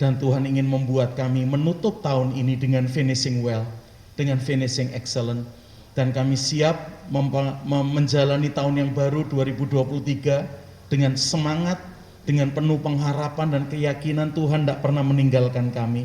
Dan Tuhan ingin membuat kami menutup tahun ini dengan finishing well, dengan finishing excellent. Dan kami siap menjalani tahun yang baru 2023 dengan semangat, dengan penuh pengharapan dan keyakinan Tuhan tidak pernah meninggalkan kami.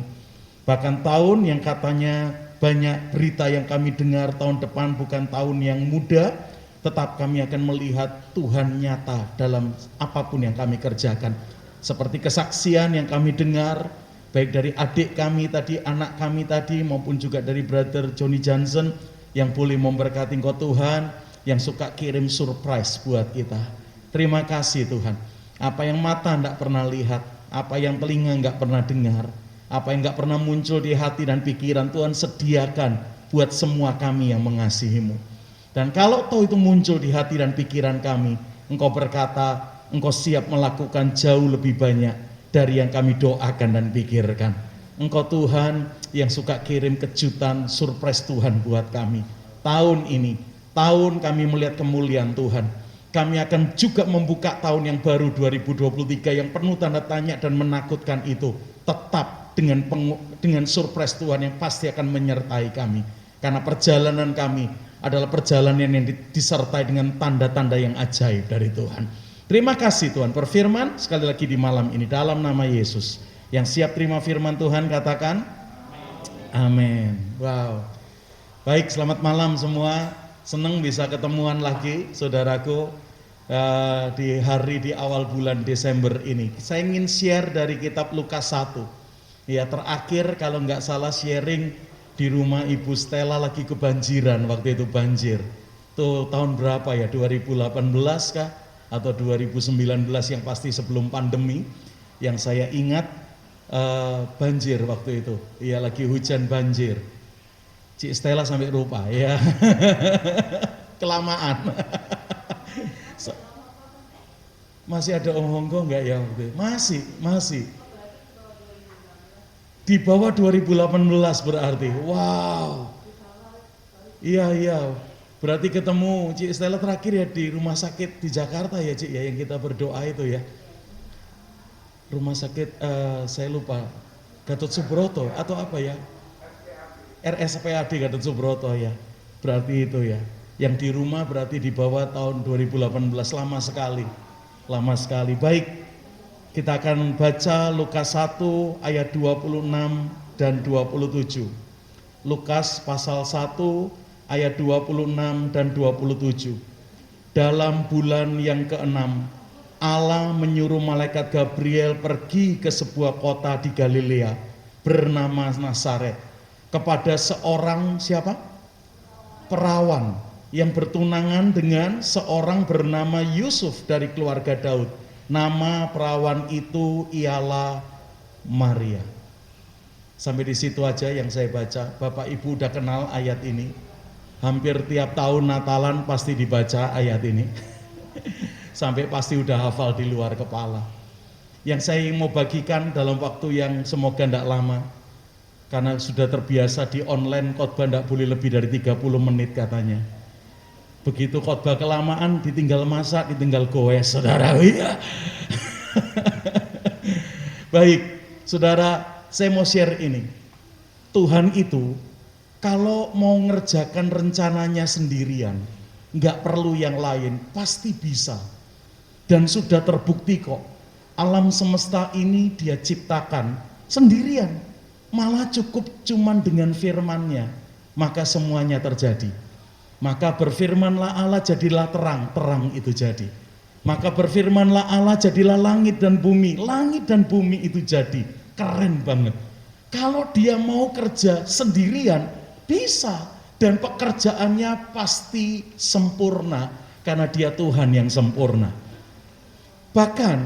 Bahkan tahun yang katanya banyak berita yang kami dengar tahun depan bukan tahun yang mudah, tetap kami akan melihat Tuhan nyata dalam apapun yang kami kerjakan. Seperti kesaksian yang kami dengar, baik dari adik kami tadi, anak kami tadi, maupun juga dari Brother Johnny Johnson, yang boleh memberkati Engkau Tuhan, yang suka kirim surprise buat kita. Terima kasih Tuhan. Apa yang mata tidak pernah lihat, apa yang telinga nggak pernah dengar, apa yang nggak pernah muncul di hati dan pikiran, Tuhan sediakan buat semua kami yang mengasihi-Mu. Dan kalau tahu itu muncul di hati dan pikiran kami, Engkau berkata, Engkau siap melakukan jauh lebih banyak dari yang kami doakan dan pikirkan. Engkau Tuhan yang suka kirim kejutan, surprise Tuhan buat kami. Tahun ini, tahun kami melihat kemuliaan Tuhan. Kami akan juga membuka tahun yang baru 2023 yang penuh tanda tanya dan menakutkan itu. Tetap dengan surprise Tuhan yang pasti akan menyertai kami. Karena perjalanan kami adalah perjalanan yang disertai dengan tanda-tanda yang ajaib dari Tuhan. Terima kasih Tuhan, berfirman sekali lagi di malam ini dalam nama Yesus. Yang siap terima firman Tuhan katakan amin. Wow. Baik, selamat malam semua. Senang bisa ketemuan lagi saudaraku di awal bulan Desember ini. Saya ingin share dari kitab Lukas 1. Ya, terakhir kalau nggak salah sharing di rumah Ibu Stella lagi kebanjiran, waktu itu banjir. Tuh tahun berapa ya, 2018 kah? Atau 2019 yang pasti sebelum pandemi. Yang saya ingat banjir waktu itu. Iya, lagi hujan banjir. Cik Stella sampai lupa ya. Kelamaan. Masih ada Om Honggo enggak ya waktu itu? Masih. Di bawah 2018 berarti. Wow. Iya. Berarti ketemu Cik Stella terakhir ya di rumah sakit di Jakarta ya Cik ya, yang kita berdoa itu ya. Rumah sakit saya lupa, Gatot Subroto atau apa ya? RSPAD Gatot Subroto ya. Berarti itu ya. Yang di rumah berarti di bawah tahun 2018, lama sekali. Baik, kita akan baca Lukas 1 ayat 26 dan 27. Lukas pasal 1 ayat 26 dan 27. Dalam bulan yang ke-6, Allah menyuruh malaikat Gabriel pergi ke sebuah kota di Galilea bernama Nazaret kepada seorang siapa? Perawan yang bertunangan dengan seorang bernama Yusuf dari keluarga Daud. Nama perawan itu ialah Maria. Sampai di situ aja yang saya baca. Bapak Ibu udah kenal ayat ini. Hampir tiap tahun Natalan pasti dibaca ayat ini. Sampai pasti udah hafal di luar kepala. Yang saya mau bagikan dalam waktu yang semoga tidak lama. Karena sudah terbiasa di online khotbah tidak boleh lebih dari 30 menit katanya. Begitu khotbah kelamaan ditinggal masak, ditinggal goes, saudara. Baik, saudara, saya mau share ini. Tuhan itu kalau mau ngerjakan rencananya sendirian, nggak perlu yang lain, pasti bisa. Dan sudah terbukti kok, alam semesta ini Dia ciptakan sendirian. Malah cukup cuman dengan firman-Nya, maka semuanya terjadi. Maka berfirmanlah Allah, jadilah terang, terang itu jadi. Maka berfirmanlah Allah, jadilah langit dan bumi itu jadi. Keren banget. Kalau Dia mau kerja sendirian, bisa, dan pekerjaannya pasti sempurna karena Dia Tuhan yang sempurna. Bahkan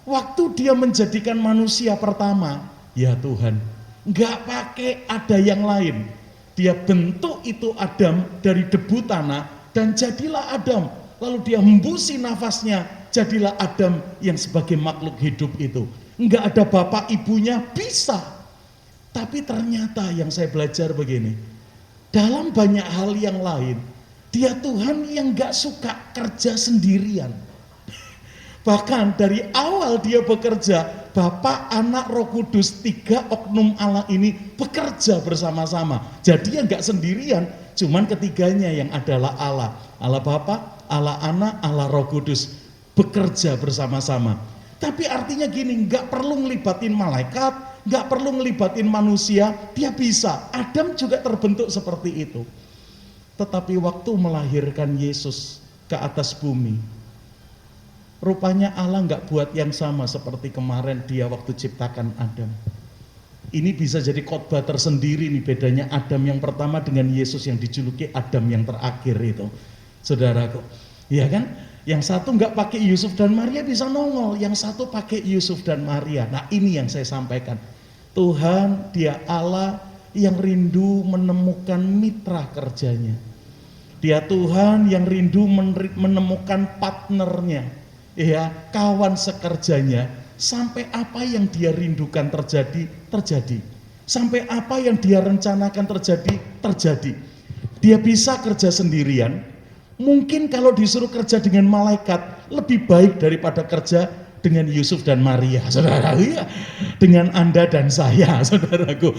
waktu Dia menjadikan manusia pertama, ya Tuhan, nggak pakai ada yang lain. Dia bentuk itu Adam dari debu tanah dan jadilah Adam. Lalu Dia hembusi nafasnya, jadilah Adam yang sebagai makhluk hidup itu. Nggak ada bapak ibunya, bisa. Tapi ternyata yang saya belajar begini, dalam banyak hal yang lain, Dia Tuhan yang gak suka kerja sendirian. Bahkan dari awal Dia bekerja, Bapa, Anak, Roh Kudus, 3 oknum Allah ini bekerja bersama-sama. Jadi ya nggak sendirian, cuman ketiganya yang adalah Allah. Allah Bapa, Allah Anak, Allah Roh Kudus bekerja bersama-sama. Tapi artinya gini, nggak perlu ngelibatin malaikat, nggak perlu ngelibatin manusia, dia bisa. Adam juga terbentuk seperti itu. Tetapi waktu melahirkan Yesus ke atas bumi, rupanya Allah nggak buat yang sama seperti kemarin dia waktu ciptakan Adam. Ini bisa jadi khotbah tersendiri nih, bedanya Adam yang pertama dengan Yesus yang dijuluki Adam yang terakhir itu, saudaraku. Ya kan? Yang satu nggak pakai Yusuf dan Maria bisa nongol, yang satu pakai Yusuf dan Maria. Nah ini yang saya sampaikan. Tuhan, dia Allah yang rindu menemukan mitra kerjanya. Dia Tuhan yang rindu menemukan partnernya, ya, kawan sekerjanya, sampai apa yang dia rindukan terjadi, terjadi. Sampai apa yang dia rencanakan terjadi, terjadi. Dia bisa kerja sendirian, mungkin kalau disuruh kerja dengan malaikat, lebih baik daripada kerja dengan Yusuf dan Maria, saudaraku ya, dengan Anda dan saya, saudaraku.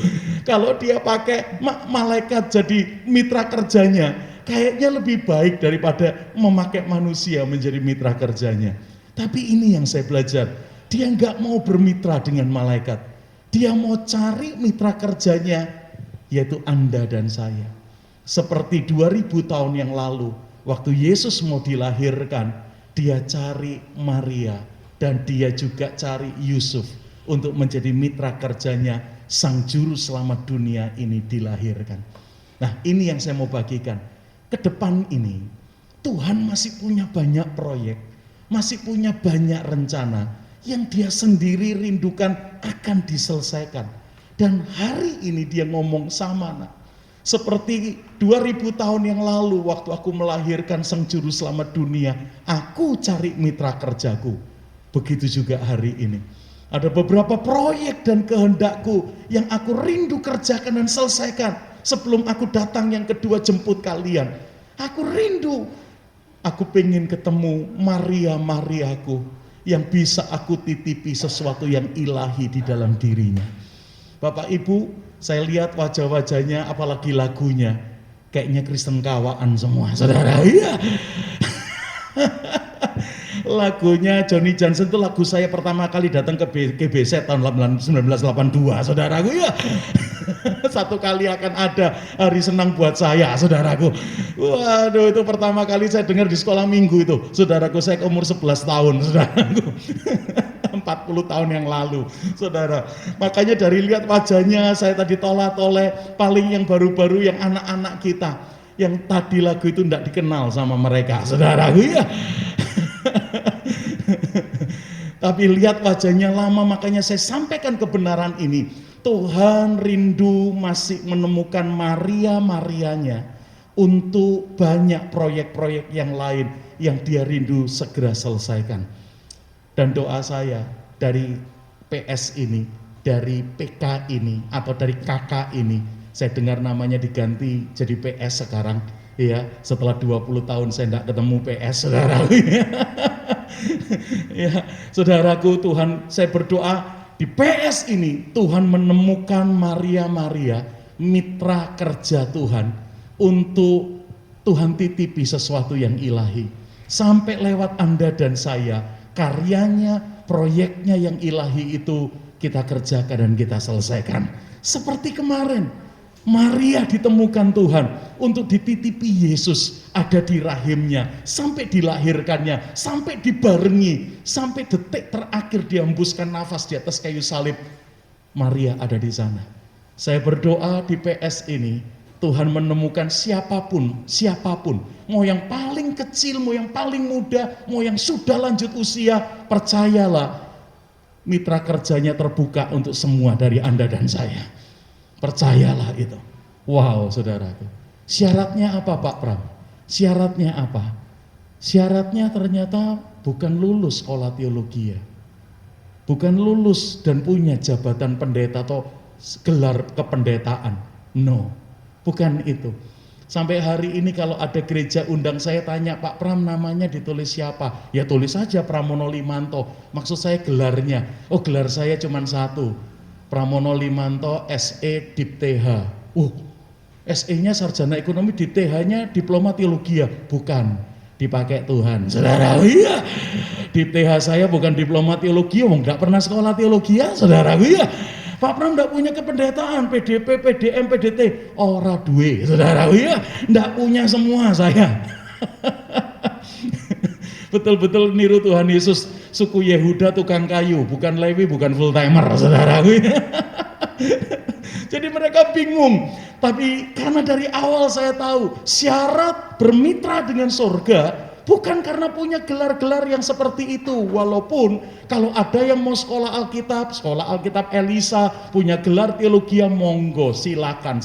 Kalau dia pakai malaikat jadi mitra kerjanya, kayaknya lebih baik daripada memakai manusia menjadi mitra kerjanya. Tapi ini yang saya belajar, dia nggak mau bermitra dengan malaikat, dia mau cari mitra kerjanya, yaitu Anda dan saya. Seperti 2000 tahun yang lalu, waktu Yesus mau dilahirkan, dia cari Maria dan dia juga cari Yusuf untuk menjadi mitra kerjanya sang juru selamat dunia ini dilahirkan. Nah ini yang saya mau bagikan. Ke depan ini Tuhan masih punya banyak proyek, masih punya banyak rencana yang dia sendiri rindukan akan diselesaikan. Dan hari ini dia ngomong sama nak. Seperti 2000 tahun yang lalu waktu aku melahirkan sang juru selamat dunia, aku cari mitra kerjaku. Begitu juga hari ini. Ada beberapa proyek dan kehendakku yang aku rindu kerjakan dan selesaikan sebelum aku datang yang kedua jemput kalian. Aku rindu, aku pengen ketemu Mariaku yang bisa aku titipi sesuatu yang ilahi di dalam dirinya. Bapak Ibu, saya lihat wajah-wajahnya apalagi lagunya, kayaknya Kristen kawaan semua, saudara. Iya. Lagunya Johnny Johnson itu lagu saya pertama kali datang ke GBZ tahun 1982, saudaraku ya. Satu kali akan ada hari senang buat saya, saudaraku. Waduh, itu pertama kali saya dengar di sekolah minggu itu, saudaraku. Saya umur 11 tahun, saudaraku. 40 tahun yang lalu, saudara. Makanya dari lihat wajahnya, saya tadi toleh-toleh, paling yang baru-baru, yang anak-anak kita, yang tadi lagu itu tidak dikenal sama mereka, saudaraku ya. Tapi lihat wajahnya lama, makanya saya sampaikan kebenaran ini. Tuhan rindu masih menemukan Marianya untuk banyak proyek-proyek yang lain yang dia rindu segera selesaikan. Dan doa saya dari PS ini, dari PK ini, atau dari KK ini, saya dengar namanya diganti jadi PS sekarang, ya, setelah 20 tahun saya tidak ketemu PS, saudara. Ya, saudaraku, Tuhan, saya berdoa di PS ini Tuhan menemukan Maria, mitra kerja Tuhan, untuk Tuhan titipi sesuatu yang ilahi sampai lewat Anda dan saya, karyanya, proyeknya yang ilahi itu kita kerjakan dan kita selesaikan. Seperti kemarin Maria ditemukan Tuhan untuk dititipi Yesus ada di rahimnya, sampai dilahirkannya, sampai dibarengi, sampai detik terakhir dihembuskan nafas di atas kayu salib. Maria ada di sana. Saya berdoa di PS ini, Tuhan menemukan siapapun, mau yang paling kecil, mau yang paling muda, mau yang sudah lanjut usia, percayalah mitra kerjanya terbuka untuk semua dari Anda dan saya. Percayalah itu. Wow, saudaraku. Syaratnya apa, Pak Pram? Syaratnya apa? Syaratnya ternyata bukan lulus sekolah teologi ya. Bukan lulus dan punya jabatan pendeta atau gelar kependetaan. No, bukan itu. Sampai hari ini kalau ada gereja undang saya tanya, Pak Pram namanya ditulis siapa? Ya tulis saja Pramono Limanto. Maksud saya gelarnya. Oh gelar saya cuma satu. Pramono Limanto SE Dip TH. SE-nya sarjana ekonomi, Dip TH-nya diploma teologi. Bukan, dipakai Tuhan. Saudara, iya. Dip TH saya bukan diploma teologi, enggak pernah sekolah teologi ya, saudara, iya. Pak Pram enggak punya kependetaan, PDP, PDM, PDT, ora duwe, saudara, iya. Enggak punya semua saya. Betul-betul niru Tuhan Yesus, suku Yehuda tukang kayu, bukan Lewi, bukan full timer, saudara. Jadi mereka bingung, tapi karena dari awal saya tahu syarat bermitra dengan surga bukan karena punya gelar-gelar yang seperti itu. Walaupun kalau ada yang mau sekolah Alkitab Elisa, punya gelar teologi, monggo, silakan.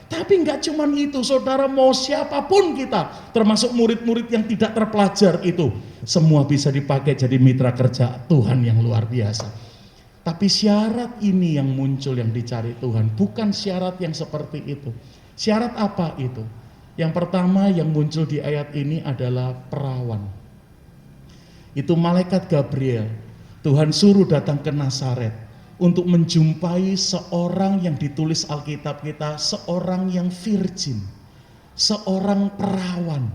Tapi nggak cuma itu, saudara, mau siapapun kita, termasuk murid-murid yang tidak terpelajar itu, semua bisa dipakai jadi mitra kerja Tuhan yang luar biasa. Tapi syarat ini yang muncul, yang dicari Tuhan, bukan syarat yang seperti itu. Syarat apa itu? Yang pertama yang muncul di ayat ini adalah perawan. Itu malaikat Gabriel, Tuhan suruh datang ke Nazaret untuk menjumpai seorang yang ditulis Alkitab kita, seorang yang virgin, seorang perawan.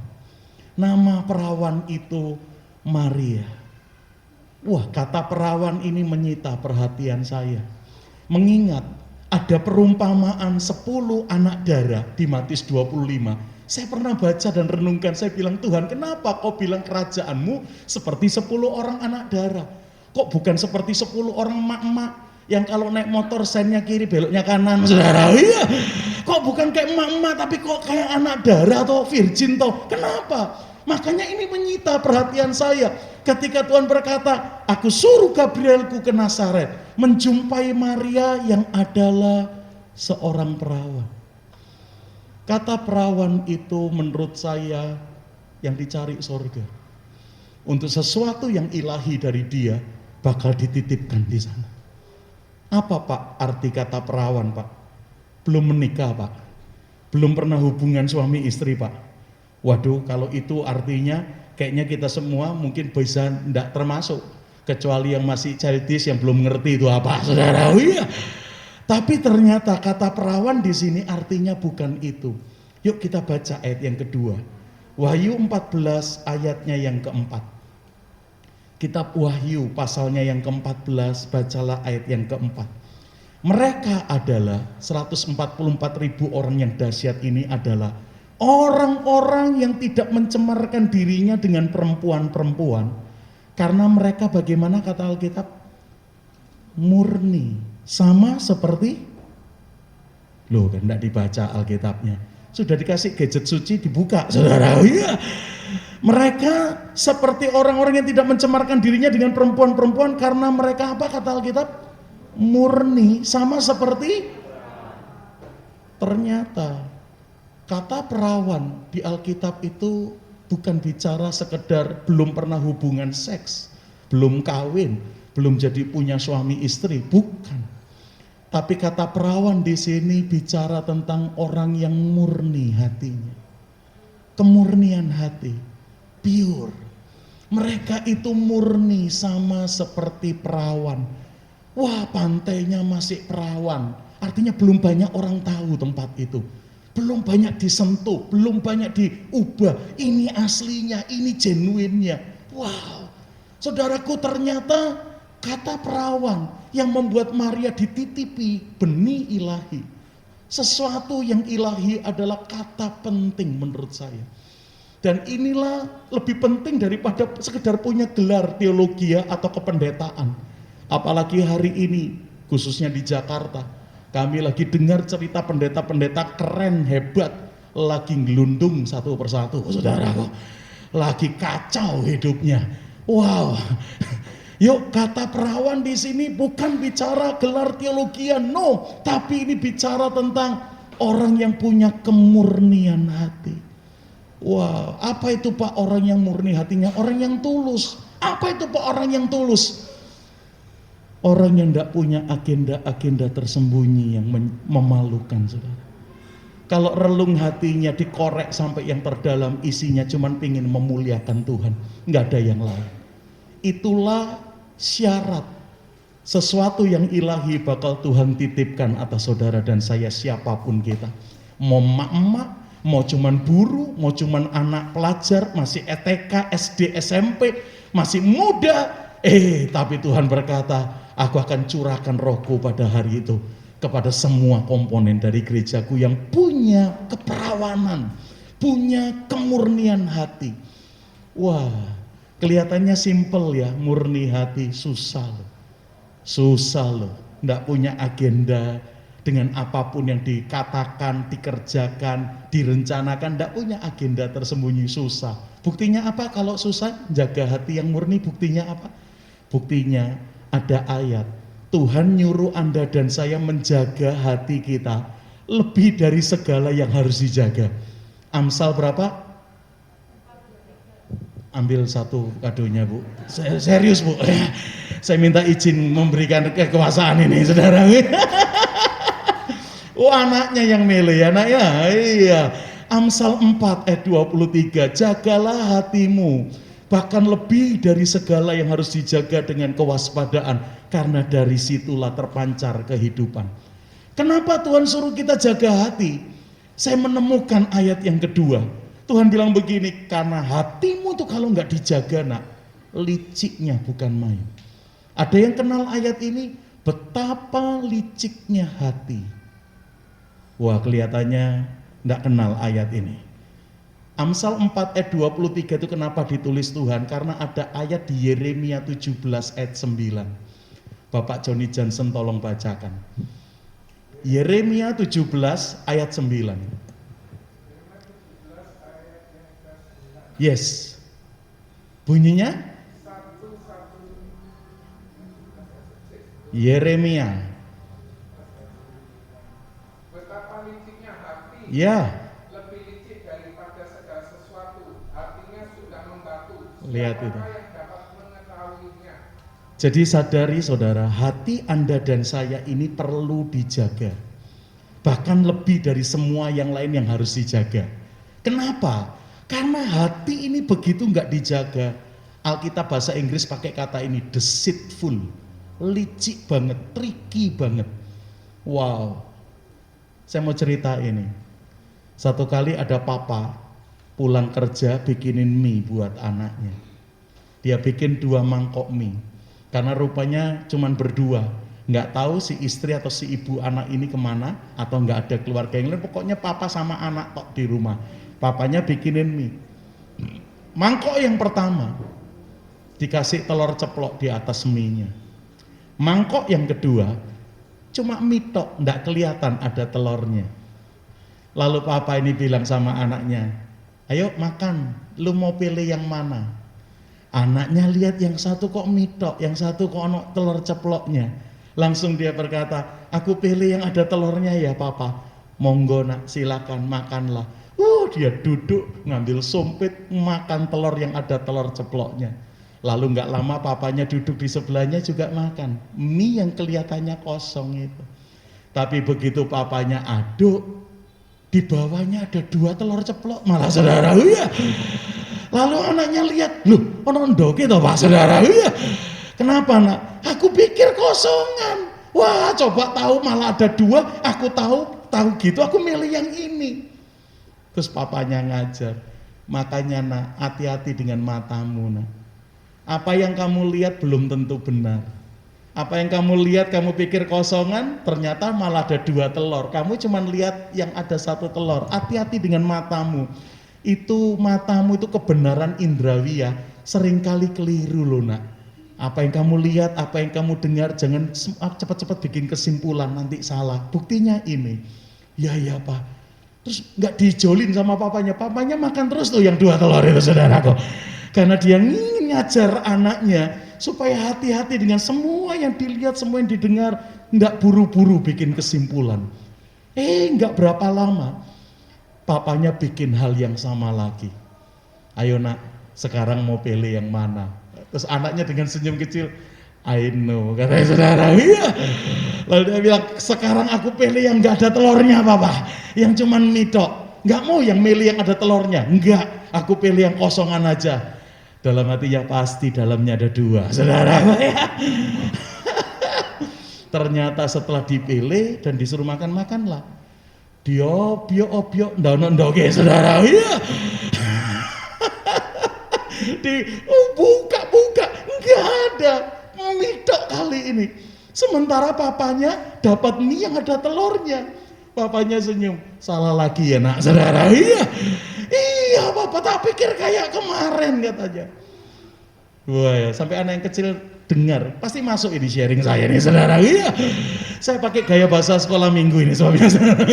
Nama perawan itu Maria. Wah, kata perawan ini menyita perhatian saya. Mengingat ada perumpamaan 10 anak darah di Matius 25. Saya pernah baca dan renungkan, saya bilang, Tuhan, kenapa kau bilang kerajaanmu seperti 10 orang anak darah? Kok bukan seperti 10 orang emak-emak yang kalau naik motor sennya kiri beloknya kanan, saudara? Iya. Kok bukan kayak emak-emak tapi kok kayak anak darah atau virgin toh? Kenapa? Makanya ini menyita perhatian saya. Ketika Tuhan berkata, aku suruh Gabrielku ke Nazaret menjumpai Maria yang adalah seorang perawan. Kata perawan itu menurut saya yang dicari surga. Untuk sesuatu yang ilahi dari dia bakal dititipkan di sana. Apa Pak arti kata perawan Pak? Belum menikah Pak. Belum pernah hubungan suami istri Pak. Waduh, kalau itu artinya kayaknya kita semua mungkin bisa tidak termasuk, kecuali yang masih childish yang belum ngerti itu apa, saudara. Iya. Tapi ternyata kata perawan di sini artinya bukan itu. Yuk kita baca ayat yang kedua. Wahyu 14 ayatnya yang keempat. Kitab Wahyu pasalnya yang ke-14, bacalah ayat yang keempat. Mereka adalah 144.000 orang yang dahsyat ini adalah orang-orang yang tidak mencemarkan dirinya dengan perempuan-perempuan. Karena mereka bagaimana kata Alkitab? Murni. Sama seperti, loh kan tidak dibaca Alkitabnya. Sudah dikasih gadget suci dibuka, saudara. Iya. Mereka seperti orang-orang yang tidak mencemarkan dirinya dengan perempuan-perempuan. Karena mereka apa kata Alkitab? Murni. Sama seperti, ternyata kata perawan di Alkitab itu bukan bicara sekedar belum pernah hubungan seks, belum kawin, belum jadi punya suami istri, bukan. Tapi kata perawan di sini bicara tentang orang yang murni hatinya. Kemurnian hati, pure. Mereka itu murni sama seperti perawan. Wah, pantainya masih perawan. Artinya belum banyak orang tahu tempat itu. Belum banyak disentuh, belum banyak diubah. Ini aslinya, ini genuinnya. Wow, saudaraku, ternyata kata perawan yang membuat Maria dititipi benih ilahi. Sesuatu yang ilahi adalah kata penting menurut saya. Dan inilah lebih penting daripada sekedar punya gelar teologi atau kependetaan. Apalagi hari ini, khususnya di Jakarta, kami lagi dengar cerita pendeta-pendeta keren, hebat, lagi ngelundung satu persatu, saudara, lagi kacau hidupnya. Wow. Yuk, kata perawan di sini bukan bicara gelar teologian, no, tapi ini bicara tentang orang yang punya kemurnian hati. Wow, apa itu Pak orang yang murni hatinya? Orang yang tulus. Apa itu Pak orang yang tulus? Orang yang tidak punya agenda-agenda tersembunyi yang memalukan, saudara. Kalau relung hatinya dikorek sampai yang terdalam, isinya cuman pingin memuliakan Tuhan, nggak ada yang lain. Itulah syarat sesuatu yang ilahi bakal Tuhan titipkan atas saudara dan saya, siapapun kita. Mau emak-emak, mau cuman buruh, mau cuman anak pelajar, masih ETK, SD, SMP, masih muda. Tapi Tuhan berkata, aku akan curahkan rohku pada hari itu kepada semua komponen dari gerejaku yang punya keperawanan, punya kemurnian hati. Wah, kelihatannya simpel ya, murni hati, susah loh. Susah loh, enggak punya agenda dengan apapun yang dikatakan, dikerjakan, direncanakan, enggak punya agenda tersembunyi, susah. Buktinya apa kalau susah? Jaga hati yang murni, buktinya apa? Buktinya ada ayat. Tuhan nyuruh Anda dan saya menjaga hati kita lebih dari segala yang harus dijaga. Amsal berapa? Ambil satu kadonya, Bu. Serius, Bu. Saya minta izin memberikan kekuasaan ini, saudara. Anaknya yang milih, anaknya. Iya. Amsal 4 ayat 23. Jagalah hatimu, bahkan lebih dari segala yang harus dijaga dengan kewaspadaan, karena dari situlah terpancar kehidupan. Kenapa Tuhan suruh kita jaga hati? Saya menemukan ayat yang kedua. Tuhan bilang begini, karena hatimu tuh kalau nggak dijaga, nak, liciknya bukan main. Ada yang kenal ayat ini? Betapa liciknya hati. Wah, kelihatannya nggak kenal ayat ini. Amsal 4 ayat 23 itu kenapa ditulis Tuhan? Karena ada ayat di Yeremia 17 ayat 9. Bapak Johnny Johnson tolong bacakan. Yeremia 17 ayat 9. Yes. Bunyinya? Yeremia. Betapa liciknya hati. Ya. Lebih licik daripada segala sesuatu. Artinya sudah membatu. Lihat itu. Siapa yang dapat mengetahuinya? Jadi sadari saudara, hati Anda dan saya ini perlu dijaga. Bahkan lebih dari semua yang lain yang harus dijaga. Kenapa? Karena hati ini begitu nggak dijaga. Alkitab bahasa Inggris pakai kata ini, deceitful. Licik banget, tricky banget. Wow. Saya mau cerita ini. Satu kali ada papa pulang kerja bikinin mie buat anaknya. Dia bikin 2 mangkok mie. Karena rupanya cuman berdua, nggak tahu si istri atau si ibu anak ini kemana, atau nggak ada keluarga yang lain. Pokoknya papa sama anak tok di rumah. Papanya bikinin mie. Mangkok yang pertama dikasih telur ceplok di atas mie-nya. Mangkok yang kedua cuma mie tok, nggak kelihatan ada telurnya. Lalu papa ini bilang sama anaknya, ayo makan, lu mau pilih yang mana? Anaknya lihat yang satu kok mitok, yang satu kok ono telur ceploknya. Langsung dia berkata, aku pilih yang ada telurnya ya papa. Monggo nak, silakan makanlah. Dia duduk ngambil sumpit, makan telur yang ada telur ceploknya. Lalu nggak lama papanya duduk di sebelahnya juga makan mie yang kelihatannya kosong itu. Tapi begitu papanya aduk, di bawahnya ada 2 telur ceplok, malah saudara ya. Lalu anaknya lihat, loh, nondok itu Pak saudara, iya. Kenapa nak? Aku pikir kosongan. Wah, coba tahu malah ada 2, aku tahu gitu, aku milih yang ini. Terus papanya ngajar, makanya nak, hati-hati dengan matamu nak. Apa yang kamu lihat belum tentu benar. Apa yang kamu lihat, kamu pikir kosongan, ternyata malah ada 2 telur. Kamu cuma lihat yang ada 1 telur. Hati-hati dengan matamu. Itu matamu itu kebenaran indrawi ya, seringkali keliru loh nak. Apa yang kamu lihat, apa yang kamu dengar, jangan cepat-cepat bikin kesimpulan, nanti salah. Buktinya ini, ya pak. Terus nggak dijolin sama papanya makan terus tuh yang 2 telur itu saudaraku. Karena dia ingin ngajar anaknya supaya hati-hati dengan semua yang dilihat, semua yang didengar, nggak buru-buru bikin kesimpulan. Nggak berapa lama, papanya bikin hal yang sama lagi. Ayo nak, sekarang mau pilih yang mana? Terus anaknya dengan senyum kecil, I know, katanya saudara. Iya. Lalu dia bilang, sekarang aku pilih yang nggak ada telurnya, Papa. Yang cuman mie tok. Nggak mau yang milih yang ada telurnya. Enggak, aku pilih yang kosongan aja. Dalam hatinya pasti dalamnya ada 2, saudara. Ternyata setelah dipilih dan disuruh makan-makanlah. Diop, ndoke, saudara. Iya. Buka, enggak ada. Mie tok kali ini. Sementara papanya dapat mie yang ada telurnya. Papanya senyum. Salah lagi ya nak, saudara. Iya papa, tak pikir kayak kemarin, katanya. Wah ya, sampai anak yang kecil dengar, pasti masuk ini sharing saya nih, saudara. Iya. Saya pakai gaya bahasa sekolah minggu ini suaminya, saudara.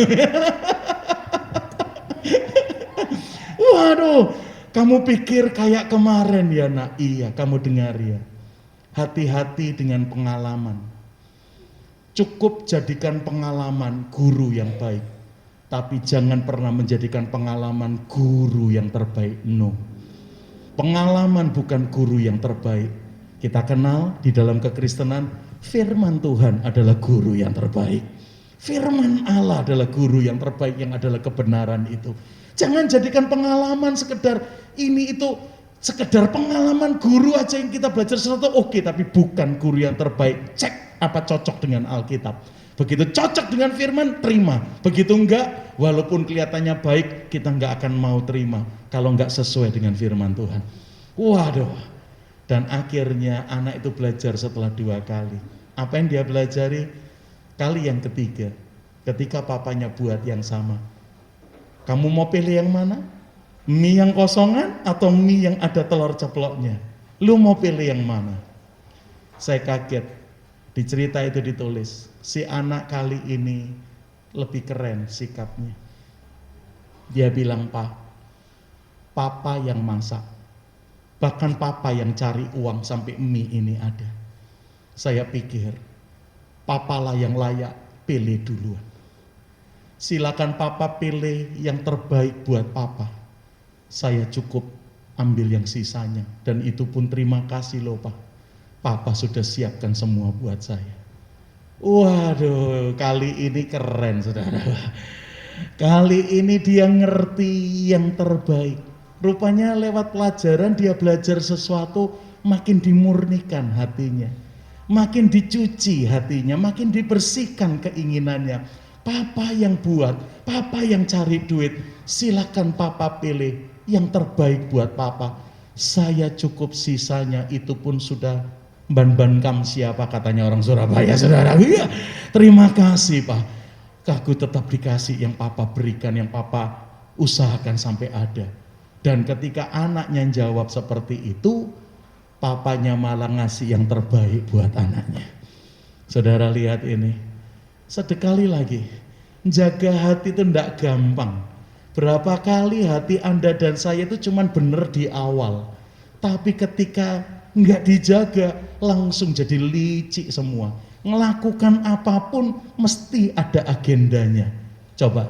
Waduh, kamu pikir kayak kemarin ya nak? Iya, kamu dengar ya. Hati-hati dengan pengalaman. Cukup jadikan pengalaman guru yang baik, tapi jangan pernah menjadikan pengalaman guru yang terbaik. No, pengalaman bukan guru yang terbaik. Kita kenal di dalam kekristenan, firman Tuhan adalah guru yang terbaik. Firman Allah adalah guru yang terbaik, yang adalah kebenaran itu. Jangan jadikan pengalaman sekedar ini itu, sekedar pengalaman guru aja yang kita belajar sesuatu, oke, tapi bukan guru yang terbaik. Cek apa cocok dengan Alkitab. Begitu cocok dengan firman, terima. Begitu enggak, walaupun kelihatannya baik, kita enggak akan mau terima kalau enggak sesuai dengan firman Tuhan. Waduh. Dan akhirnya anak itu belajar setelah 2 kali. Apa yang dia pelajari? Kali yang ketiga, ketika papanya buat yang sama. Kamu mau pilih yang mana? Mie yang kosongan atau mie yang ada telur ceploknya? Lu mau pilih yang mana? Saya kaget. Di cerita itu ditulis, si anak kali ini lebih keren sikapnya. Dia bilang, papa yang masak. Bahkan papa yang cari uang sampai mie ini ada. Saya pikir, papalah yang layak pilih duluan. Silakan papa pilih yang terbaik buat papa. Saya cukup ambil yang sisanya. Dan itu pun terima kasih loh Pak. Papa sudah siapkan semua buat saya. Waduh, kali ini keren saudara. Kali ini dia ngerti yang terbaik. Rupanya lewat pelajaran dia belajar sesuatu, makin dimurnikan hatinya. Makin dicuci hatinya, makin dibersihkan keinginannya. Papa yang buat, papa yang cari duit, silakan papa pilih yang terbaik buat papa. Saya cukup, sisanya itu pun sudah ban kam siapa, katanya orang Surabaya, saudara. Iya, terima kasih Pak. Aku tetap dikasih yang papa berikan, yang papa usahakan sampai ada. Dan ketika anaknya jawab seperti itu, papanya malah ngasih yang terbaik buat anaknya. Saudara lihat ini, sekali lagi, jaga hati itu tidak gampang. Berapa kali hati Anda dan saya itu cuman benar di awal, tapi ketika nggak dijaga langsung jadi licik semua. Ngelakukan apapun mesti ada agendanya. Coba.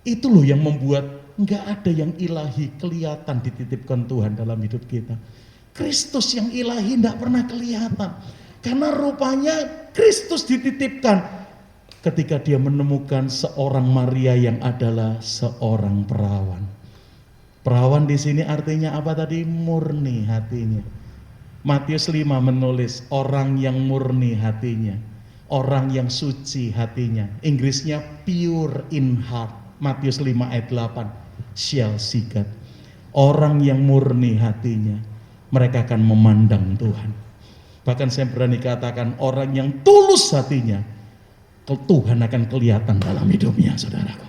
Itu loh yang membuat nggak ada yang ilahi kelihatan dititipkan Tuhan dalam hidup kita. Kristus yang ilahi nggak pernah kelihatan. Karena rupanya Kristus dititipkan ketika dia menemukan seorang Maria yang adalah seorang perawan. Perawan di sini artinya apa tadi? Murni hatinya. Matius 5 menulis orang yang murni hatinya, orang yang suci hatinya. Inggrisnya pure in heart. Matius 5 ayat 8 shall see God. Orang yang murni hatinya, mereka akan memandang Tuhan. Bahkan saya berani katakan orang yang tulus hatinya, Tuhan akan kelihatan dalam hidupnya, saudaraku.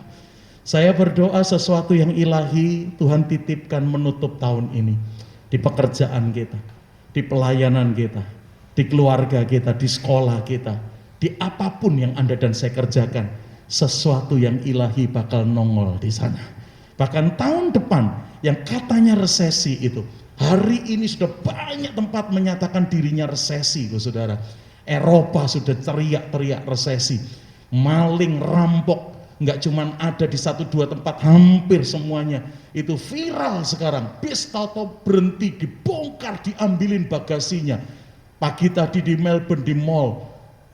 Saya berdoa sesuatu yang ilahi Tuhan titipkan menutup tahun ini. Di pekerjaan kita, di pelayanan kita, di keluarga kita, di sekolah kita, di apapun yang Anda dan saya kerjakan, sesuatu yang ilahi bakal nongol di sana. Bahkan tahun depan yang katanya resesi itu, hari ini sudah banyak tempat menyatakan dirinya resesi, saudara. Eropa sudah teriak-teriak resesi. Maling, rampok, nggak cuman ada di 1-2 tempat, hampir semuanya itu viral sekarang. Bis tato berhenti, dibongkar, diambilin bagasinya. Pagi tadi di Melbourne di mall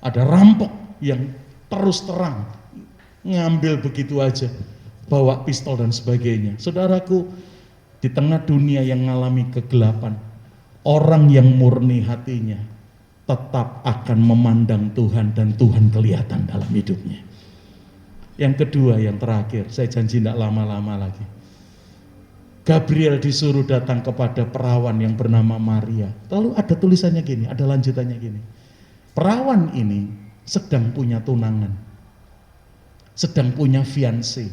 ada rampok yang terus terang ngambil begitu aja, bawa pistol dan sebagainya. Saudaraku, di tengah dunia yang mengalami kegelapan, orang yang murni hatinya tetap akan memandang Tuhan dan Tuhan kelihatan dalam hidupnya. Yang kedua, yang terakhir, saya janji tidak lama-lama lagi. Gabriel disuruh datang kepada perawan yang bernama Maria. Lalu ada tulisannya gini, ada lanjutannya gini. Perawan ini sedang punya tunangan, sedang punya fiancé,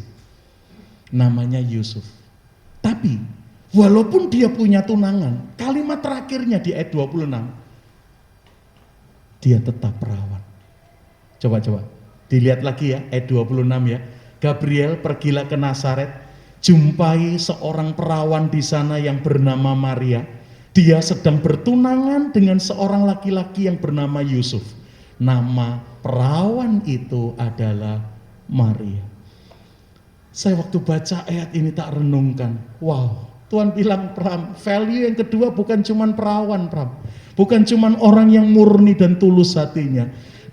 namanya Yusuf. Tapi walaupun dia punya tunangan, kalimat terakhirnya di ayat 26, dia tetap perawan. Coba dilihat lagi ya, ayat 26 ya. Gabriel, pergilah ke Nazaret, jumpai seorang perawan di sana yang bernama Maria. Dia sedang bertunangan dengan seorang laki-laki yang bernama Yusuf. Nama perawan itu adalah Maria. Saya waktu baca ayat ini tak renungkan. Wow, Tuhan bilang, Pram, value yang kedua bukan cuman perawan, Pram. Bukan cuman orang yang murni dan tulus hatinya.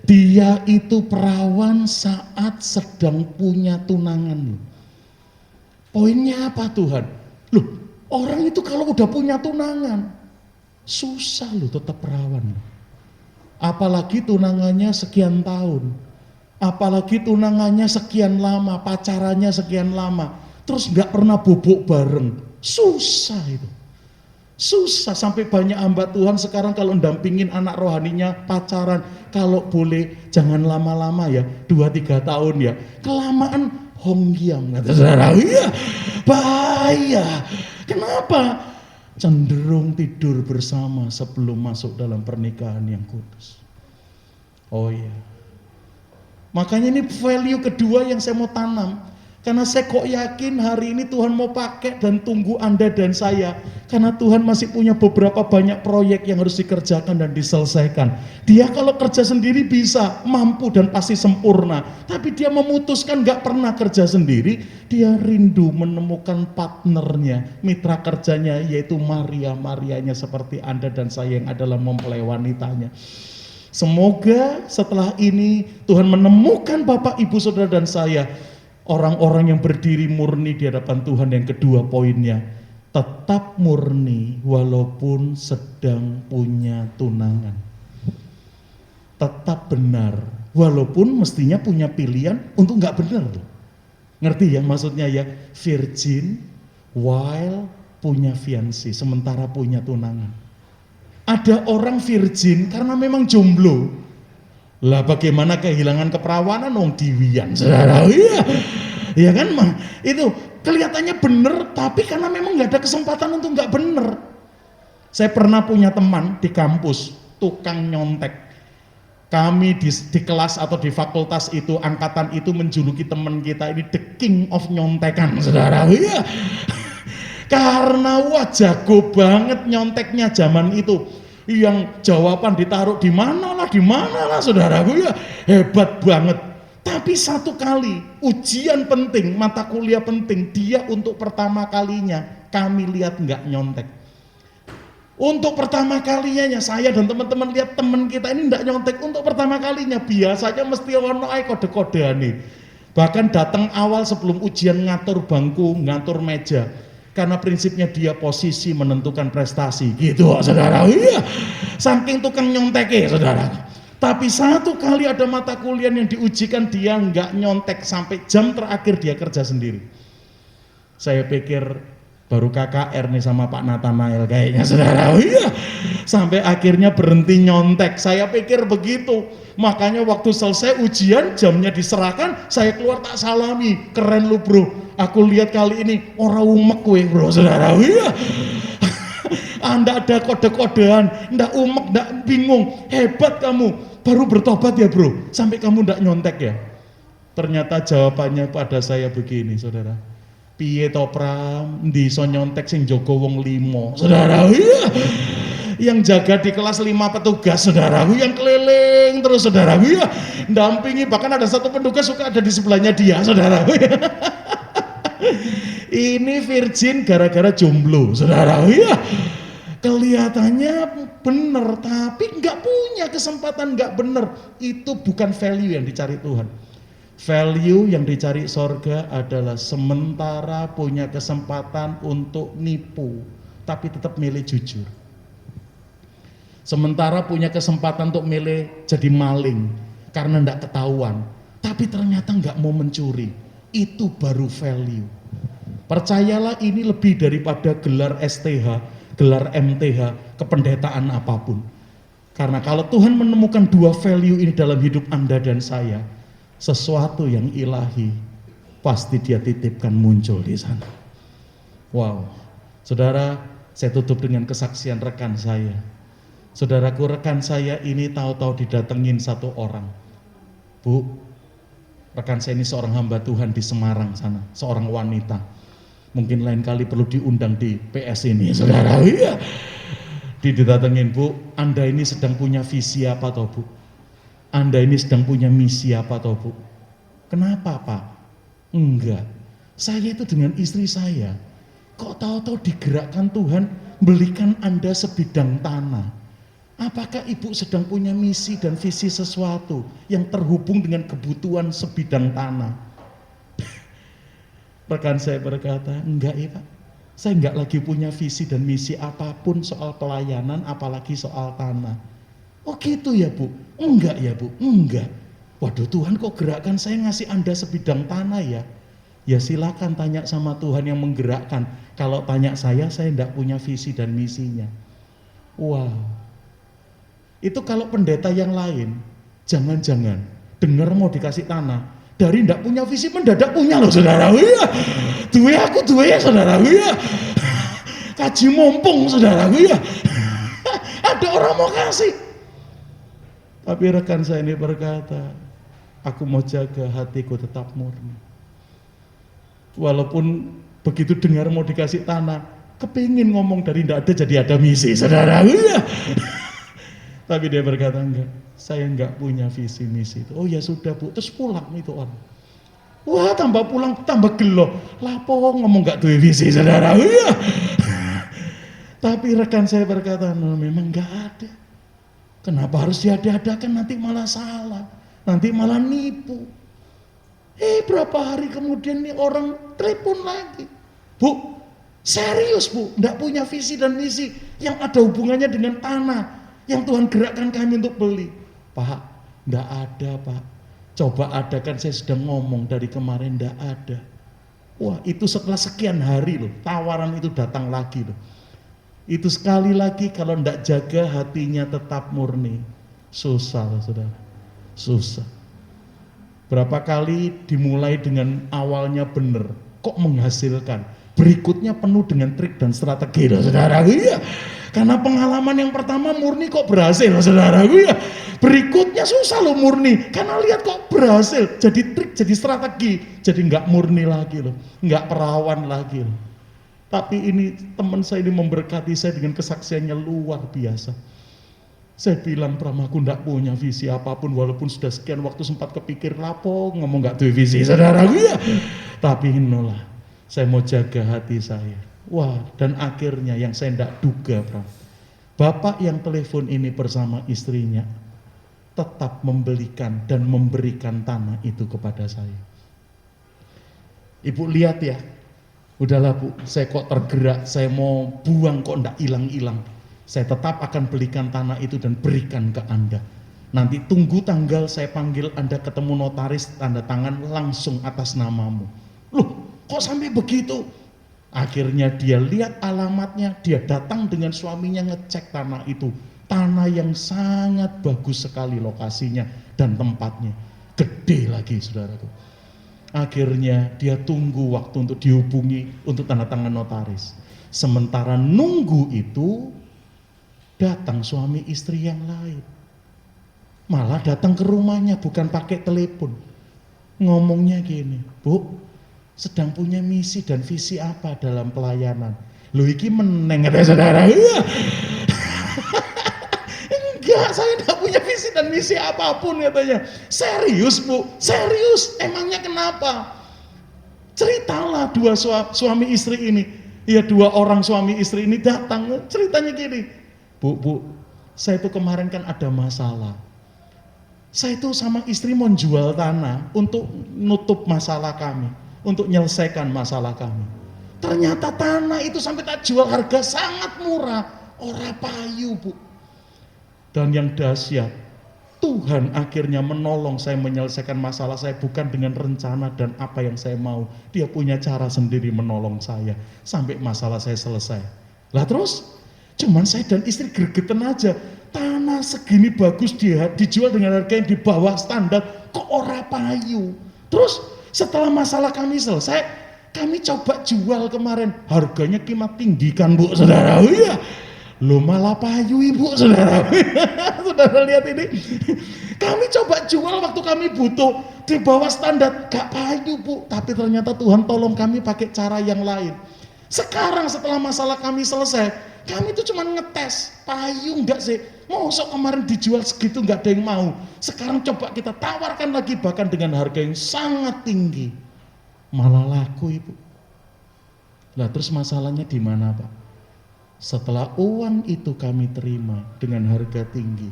Dia itu perawan saat sedang punya tunangan. Poinnya apa Tuhan? Loh, orang itu kalau udah punya tunangan, susah loh tetap perawan. Apalagi tunangannya sekian tahun. Apalagi tunangannya sekian lama, pacarannya sekian lama. Terus gak pernah bobok bareng. Susah itu. Susah, sampai banyak hamba Tuhan sekarang kalau dampingin anak rohaninya pacaran. Kalau boleh jangan lama-lama ya, 2-3 tahun ya. Kelamaan honggiam, kata saudara. Iya, bahaya. Kenapa? Cenderung tidur bersama sebelum masuk dalam pernikahan yang kudus. Oh iya. Makanya ini value kedua yang saya mau tanam. Karena saya kok yakin hari ini Tuhan mau pakai dan tunggu Anda dan saya. Karena Tuhan masih punya beberapa banyak proyek yang harus dikerjakan dan diselesaikan. Dia kalau kerja sendiri bisa, mampu dan pasti sempurna. Tapi dia memutuskan gak pernah kerja sendiri. Dia rindu menemukan partnernya, mitra kerjanya, yaitu Maria. Marianya seperti Anda dan saya yang adalah mempelai wanitanya. Semoga setelah ini Tuhan menemukan Bapak, Ibu, Saudara dan saya, orang-orang yang berdiri murni di hadapan Tuhan. Yang kedua poinnya, tetap murni walaupun sedang punya tunangan. Tetap benar walaupun mestinya punya pilihan untuk nggak benar tuh. Ngerti ya maksudnya ya? Virgin while punya fiancé, sementara punya tunangan. Ada orang virgin karena memang jomblo. Lah bagaimana kehilangan keperawanan wong diwian, saudara? Iya, ya kan mah itu kelihatannya bener, tapi karena memang nggak ada kesempatan untuk nggak bener. Saya pernah punya teman di kampus tukang nyontek. Kami di kelas atau di fakultas itu, angkatan itu menjuluki teman kita ini the king of nyontekan, saudara. Iya. Karena wah jago banget nyonteknya zaman itu. Yang jawaban ditaruh di mana lah saudaraku ya, hebat banget. Tapi satu kali ujian penting, mata kuliah penting, dia untuk pertama kalinya kami lihat nggak nyontek. Untuk pertama kalinya saya dan teman-teman lihat teman kita ini nggak nyontek untuk pertama kalinya. Biasanya mesti ono ae kode-kodeane. Bahkan datang awal sebelum ujian ngatur bangku, ngatur meja. Karena prinsipnya dia posisi menentukan prestasi gitu saudara. Iya, saking tukang nyontek saudara. Tapi satu kali ada mata kuliah yang diujikan, dia nggak nyontek sampai jam terakhir dia kerja sendiri. Saya pikir baru KKR nih sama Pak Nathanael kayaknya saudara. Iya, sampai akhirnya berhenti nyontek. Saya pikir begitu. Makanya waktu selesai ujian, jamnya diserahkan, saya keluar tak salami. Keren lu bro, aku lihat kali ini orang umek gue bro saudara. Iya. Anda ada kode-kodean, ndak umek, ndak bingung, hebat kamu, baru bertobat ya bro, sampai kamu ndak nyontek ya. Ternyata jawabannya pada saya begini saudara. Piye to Pram, ndi iso nyontek sing jaga wong 5 saudara. Iya. Yang jaga di kelas 5 petugas saudaraku, yang keliling terus saudaraku ya, dampingi, bahkan ada satu petugas suka ada di sebelahnya dia saudaraku ya. Ini virgin gara-gara jomblo saudaraku ya. Kelihatannya benar, tapi nggak punya kesempatan, nggak benar. Itu bukan value yang dicari Tuhan. Value yang dicari sorga adalah sementara punya kesempatan untuk nipu, tapi tetap milih jujur. Sementara punya kesempatan untuk milih jadi maling, karena nggak ketahuan, tapi ternyata nggak mau mencuri. Itu baru value. Percayalah, ini lebih daripada gelar STH, gelar MTH, kependetaan apapun. Karena kalau Tuhan menemukan dua value ini dalam hidup Anda dan saya, sesuatu yang ilahi pasti Dia titipkan muncul di sana. Wow, saudara, saya tutup dengan kesaksian rekan saya. Saudaraku, rekan saya ini tahu-tahu didatengin satu orang. Bu, rekan saya ini seorang hamba Tuhan di Semarang sana, seorang wanita. Mungkin lain kali perlu diundang di PS ini, saudara. Iya. Didatengin, Bu, Anda ini sedang punya visi apa toh, Bu? Anda ini sedang punya misi apa toh, Bu? Kenapa, Pak? Enggak. Saya itu dengan istri saya. Kok tahu-tahu digerakkan Tuhan belikan Anda sebidang tanah. Apakah Ibu sedang punya misi dan visi sesuatu yang terhubung dengan kebutuhan sebidang tanah? Rekan saya berkata, enggak ya Pak, saya enggak lagi punya visi dan misi apapun soal pelayanan, apalagi soal tanah. Oh gitu ya Bu? Enggak ya Bu? Enggak. Waduh, Tuhan kok gerakkan saya ngasih Anda sebidang tanah ya? Ya silakan tanya sama Tuhan yang menggerakkan. Kalau tanya saya enggak punya visi dan misinya. Wow. Itu kalau pendeta yang lain, jangan-jangan dengar mau dikasih tanah, dari ndak punya visi mendadak punya loh saudara. Iya. Duwe ya saudara. Iya. Kaji mumpung saudara. Iya. Ada orang mau kasih. Tapi rekan saya ini berkata, aku mau jaga hatiku tetap murni. Walaupun begitu dengar mau dikasih tanah, kepingin ngomong dari ndak ada jadi ada misi saudara. Iya. Tapi dia berkata, enggak, saya enggak punya visi misi itu. Oh ya sudah Bu, terus pulang itu orang. Wah, tambah pulang tambah gelo. Lapo ngomong enggak duwe visi saudara. Iya. Tapi rekan saya berkata, no, memang enggak ada. Kenapa harus diada-adakan, nanti malah salah, nanti malah nipu. Berapa hari kemudian nih orang telepon lagi. Bu, serius Bu, enggak punya visi dan misi yang ada hubungannya dengan tanah yang Tuhan gerakkan kami untuk beli. Pak, enggak ada Pak. Coba ada, kan saya sedang ngomong dari kemarin, enggak ada. Wah, itu setelah sekian hari loh, tawaran itu datang lagi loh. Itu sekali lagi kalau enggak jaga hatinya tetap murni, susah loh saudara, susah. Berapa kali dimulai dengan awalnya benar, kok menghasilkan, berikutnya penuh dengan trik dan strategi loh saudara. Iya. Karena pengalaman yang pertama murni kok berhasil loh saudaraku ya. Berikutnya susah loh murni, karena lihat kok berhasil, jadi trik, jadi strategi, jadi nggak murni lagi loh, nggak perawan lagi loh. Tapi ini teman saya ini memberkati saya dengan kesaksiannya luar biasa. Saya bilang, Pram, aku nggak punya visi apapun, walaupun sudah sekian waktu sempat kepikir lapo ngomong nggak tuh visi saudaraku ya. Tapi inolah, saya mau jaga hati saya. Wah, dan akhirnya yang saya tidak duga, Pram, bapak yang telepon ini bersama istrinya tetap membelikan dan memberikan tanah itu kepada saya. Ibu lihat ya, udahlah Bu, saya kok tergerak, saya mau buang kok ndak hilang-hilang. Saya tetap akan belikan tanah itu dan berikan ke Anda. Nanti tunggu tanggal saya panggil Anda ketemu notaris, tanda tangan langsung atas namamu. Loh, kok sampai begitu? Akhirnya dia lihat alamatnya, dia datang dengan suaminya ngecek tanah itu. Tanah yang sangat bagus sekali lokasinya dan tempatnya. Gede lagi saudaraku. Akhirnya dia tunggu waktu untuk dihubungi untuk tanda tangan notaris. Sementara nunggu itu, datang suami istri yang lain. Malah datang ke rumahnya, bukan pakai telepon. Ngomongnya gini, Bu, sedang punya misi dan visi apa dalam pelayanan? Loh iki meneng ya saudara. Iya. Enggak, saya enggak punya visi dan misi apapun katanya. Serius Bu, serius. Emangnya kenapa? Ceritalah dua suami istri ini. Ya 2 orang suami istri ini datang, ceritanya gini, Bu, saya itu kemarin kan ada masalah. Saya itu sama istri mau jual tanah untuk nutup masalah kami, untuk menyelesaikan masalah kami. Ternyata tanah itu sampai tak jual harga sangat murah, ora payu, Bu. Dan yang dahsyat, Tuhan akhirnya menolong saya menyelesaikan masalah saya bukan dengan rencana dan apa yang saya mau. Dia punya cara sendiri menolong saya sampai masalah saya selesai. Lah terus, cuman saya dan istri gregetan aja. Tanah segini bagus dijual dengan harga yang di bawah standar, kok ora payu. Terus setelah masalah kami selesai, kami coba jual kemarin. Harganya kimat tinggi kan, Bu, saudara. Iya. Lo malah payu, Ibu, saudara. Saudara lihat ini. Kami coba jual waktu kami butuh di bawah standar, gak payu, Bu. Tapi ternyata Tuhan tolong kami pakai cara yang lain. Sekarang setelah masalah kami selesai, kami itu cuma ngetes, payu enggak sih? Mosok kemarin dijual segitu enggak ada yang mau. Sekarang coba kita tawarkan lagi bahkan dengan harga yang sangat tinggi. Malah laku, Ibu. Lah terus masalahnya di mana, Pak? Setelah uang itu kami terima dengan harga tinggi,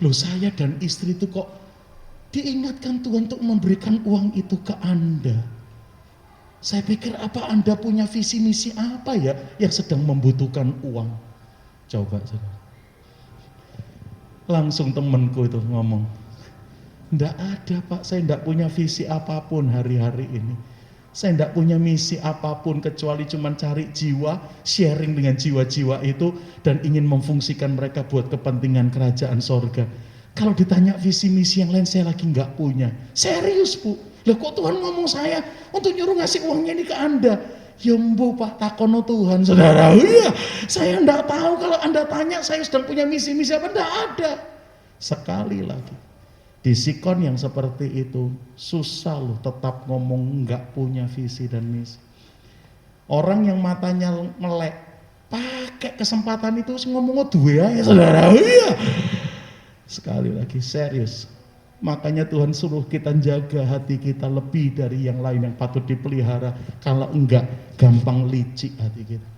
loh saya dan istri itu kok diingatkan Tuhan untuk memberikan uang itu ke Anda. Saya pikir apa Anda punya visi misi apa ya yang sedang membutuhkan uang? Coba saudara. Langsung temanku itu ngomong, enggak ada Pak, saya enggak punya visi apapun hari-hari ini. Saya tidak punya misi apapun kecuali cuma cari jiwa, sharing dengan jiwa-jiwa itu dan ingin memfungsikan mereka buat kepentingan kerajaan sorga. Kalau ditanya visi misi yang lain saya lagi nggak punya. Serius, Bu. Lah kok Tuhan ngomong saya untuk nyuruh ngasih uangnya ini ke Anda? Ya mbo Pak, takono Tuhan, saudara. Iya, saya enggak tahu kalau Anda tanya saya sedang punya misi-misi apa, enggak ada. Sekali lagi. Di sikon yang seperti itu susah loh tetap ngomong nggak punya visi dan misi. Orang yang matanya melek pakai kesempatan itu ngomong dua ya saudara. Iya. Sekali lagi serius. Makanya Tuhan suruh kita jaga hati kita lebih dari yang lain yang patut dipelihara. Kalau enggak gampang licik hati kita.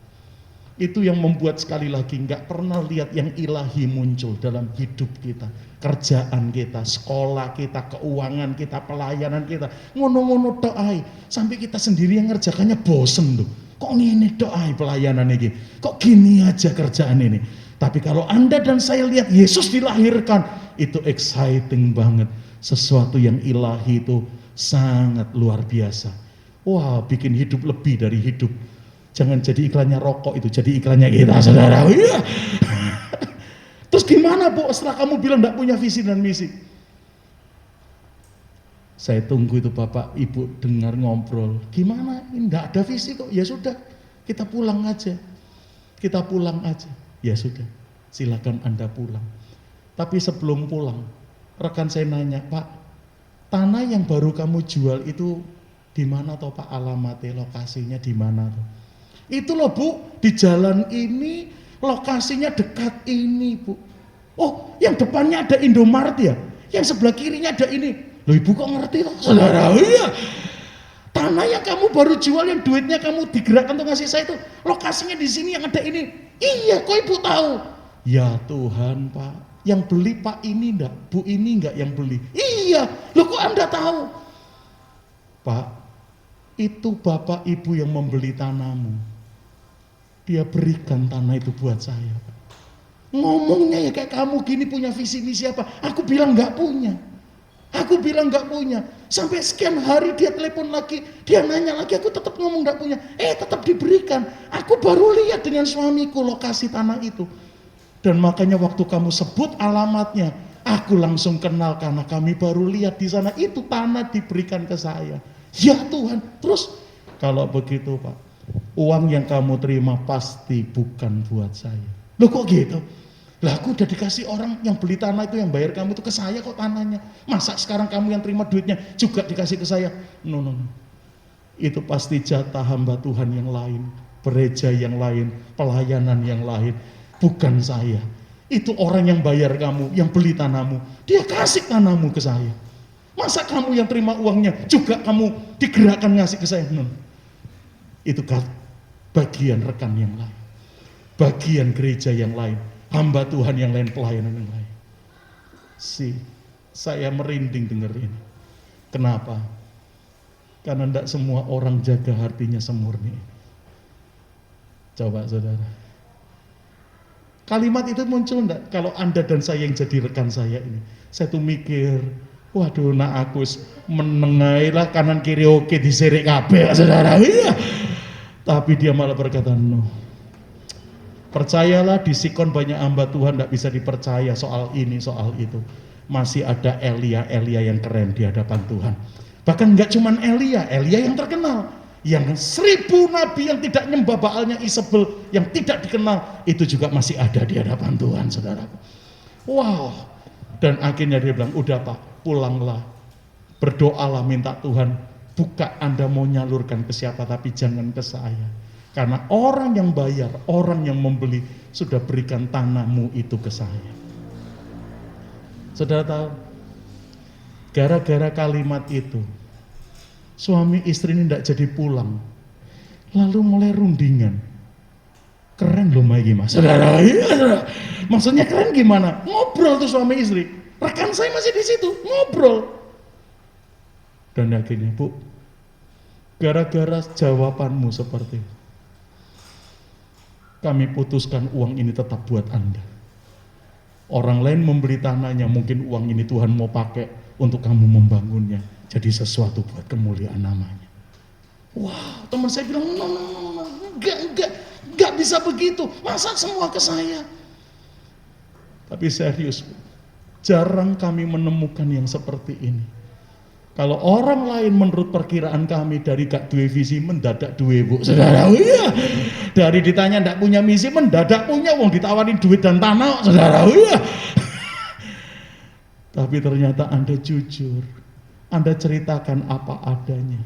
Itu yang membuat sekali lagi enggak pernah lihat yang ilahi muncul dalam hidup kita. Kerjaan kita, sekolah kita, keuangan kita, pelayanan kita. Ngono-ngono doai. Sampai kita sendiri yang ngerjakannya bosen tuh. Kok ini doai pelayanan ini? Kok gini aja kerjaan ini? Tapi kalau Anda dan saya lihat Yesus dilahirkan, itu exciting banget. Sesuatu yang ilahi itu sangat luar biasa. Wah, bikin hidup lebih dari hidup. Jangan jadi iklannya rokok itu, jadi iklannya kita, saudara. Iya. Terus gimana, Bu, setelah kamu bilang gak punya visi dan misi? Saya tunggu itu Bapak, Ibu dengar ngobrol. Gimana? Ini gak ada visi kok. Ya sudah, kita pulang aja. Kita pulang aja. Ya sudah, silakan Anda pulang. Tapi sebelum pulang, rekan saya nanya, Pak, tanah yang baru kamu jual itu di mana toh Pak, alamatnya, lokasinya di mana toh? Itu loh Bu, di jalan ini, lokasinya dekat ini Bu. Oh, yang depannya ada Indomaret ya? Yang sebelah kirinya ada ini. Loh Ibu kok ngerti toh? Saudara, iya. Tanah yang kamu baru jual, yang duitnya kamu digerakkan untuk ngasih saya itu, lokasinya di sini yang ada ini. Iya, kok Ibu tahu? Ya Tuhan Pak, yang beli Pak ini enggak, Bu ini enggak yang beli. Iya, loh kok Anda tahu? Pak, itu Bapak Ibu yang membeli tanahmu. Dia berikan tanah itu buat saya. Ngomongnya ya kayak kamu gini punya visi misi apa? Aku bilang nggak punya. Aku bilang nggak punya. Sampai sekian hari dia telepon lagi, dia nanya lagi, aku tetap ngomong nggak punya. Tetap diberikan. Aku baru lihat dengan suamiku lokasi tanah itu. Dan makanya waktu kamu sebut alamatnya, aku langsung kenal karena kami baru lihat di sana itu tanah diberikan ke saya. Ya Tuhan. Terus kalau begitu Pak, uang yang kamu terima pasti bukan buat saya. Loh kok gitu? Lah aku udah dikasih orang yang beli tanah itu, yang bayar kamu itu ke saya kok tanahnya. Masa sekarang kamu yang terima duitnya juga dikasih ke saya? No. Itu pasti jatah hamba Tuhan yang lain, gereja yang lain, pelayanan yang lain. Bukan saya. Itu orang yang bayar kamu, yang beli tanahmu. Dia kasih tanahmu ke saya. Masa kamu yang terima uangnya juga kamu digerakkan ngasih ke saya? No. Itu bagian rekan yang lain, bagian gereja yang lain, hamba Tuhan yang lain, pelayanan yang lain. Saya merinding dengar ini. Kenapa? Karena tidak semua orang jaga hatinya semurni. Coba saudara, kalimat itu muncul enggak kalau Anda dan saya yang jadi rekan saya ini? Saya tuh mikir, waduh, nak aku menengailah kanan kiri oke diserik kabeh saudara. Iya. Tapi dia malah berkata, no. Percayalah, di Sikon banyak hamba Tuhan tidak bisa dipercaya soal ini, soal itu. Masih ada Elia yang keren di hadapan Tuhan. Bahkan nggak cuman Elia yang terkenal. Yang 1000 nabi yang tidak nyembah Baalnya Isabel, yang tidak dikenal, itu juga masih ada di hadapan Tuhan, saudara. Wow. Dan akhirnya dia bilang, udah Pak, pulanglah. Berdoalah, minta Tuhan buka, Anda mau nyalurkan ke siapa, tapi jangan ke saya. Karena orang yang bayar, orang yang membeli, sudah berikan tanahmu itu ke saya. Saudara tahu, gara-gara kalimat itu, suami istri ini tidak jadi pulang. Lalu mulai rundingan. Keren loh Maiki Mas. Saudara, iya, saudara. Maksudnya keren gimana? Ngobrol tuh suami istri. Rekan saya masih di situ, ngobrol. Dan akhirnya, Bu, gara-gara jawabanmu seperti itu, kami putuskan uang ini tetap buat Anda. Orang lain memberi tanahnya, mungkin uang ini Tuhan mau pakai untuk kamu membangunnya. Jadi sesuatu buat kemuliaan namanya. Wah, teman saya bilang, no, enggak bisa begitu. Masa semua ke saya? Tapi serius, jarang kami menemukan yang seperti ini. Kalau orang lain menurut perkiraan kami dari gak duwe visi mendadak duwe, Bu. Saudara, iya. Dari ditanya ndak punya misi mendadak punya, wong ditawarin duit dan tanah, saudara, iya. Tapi ternyata Anda jujur. Anda ceritakan apa adanya.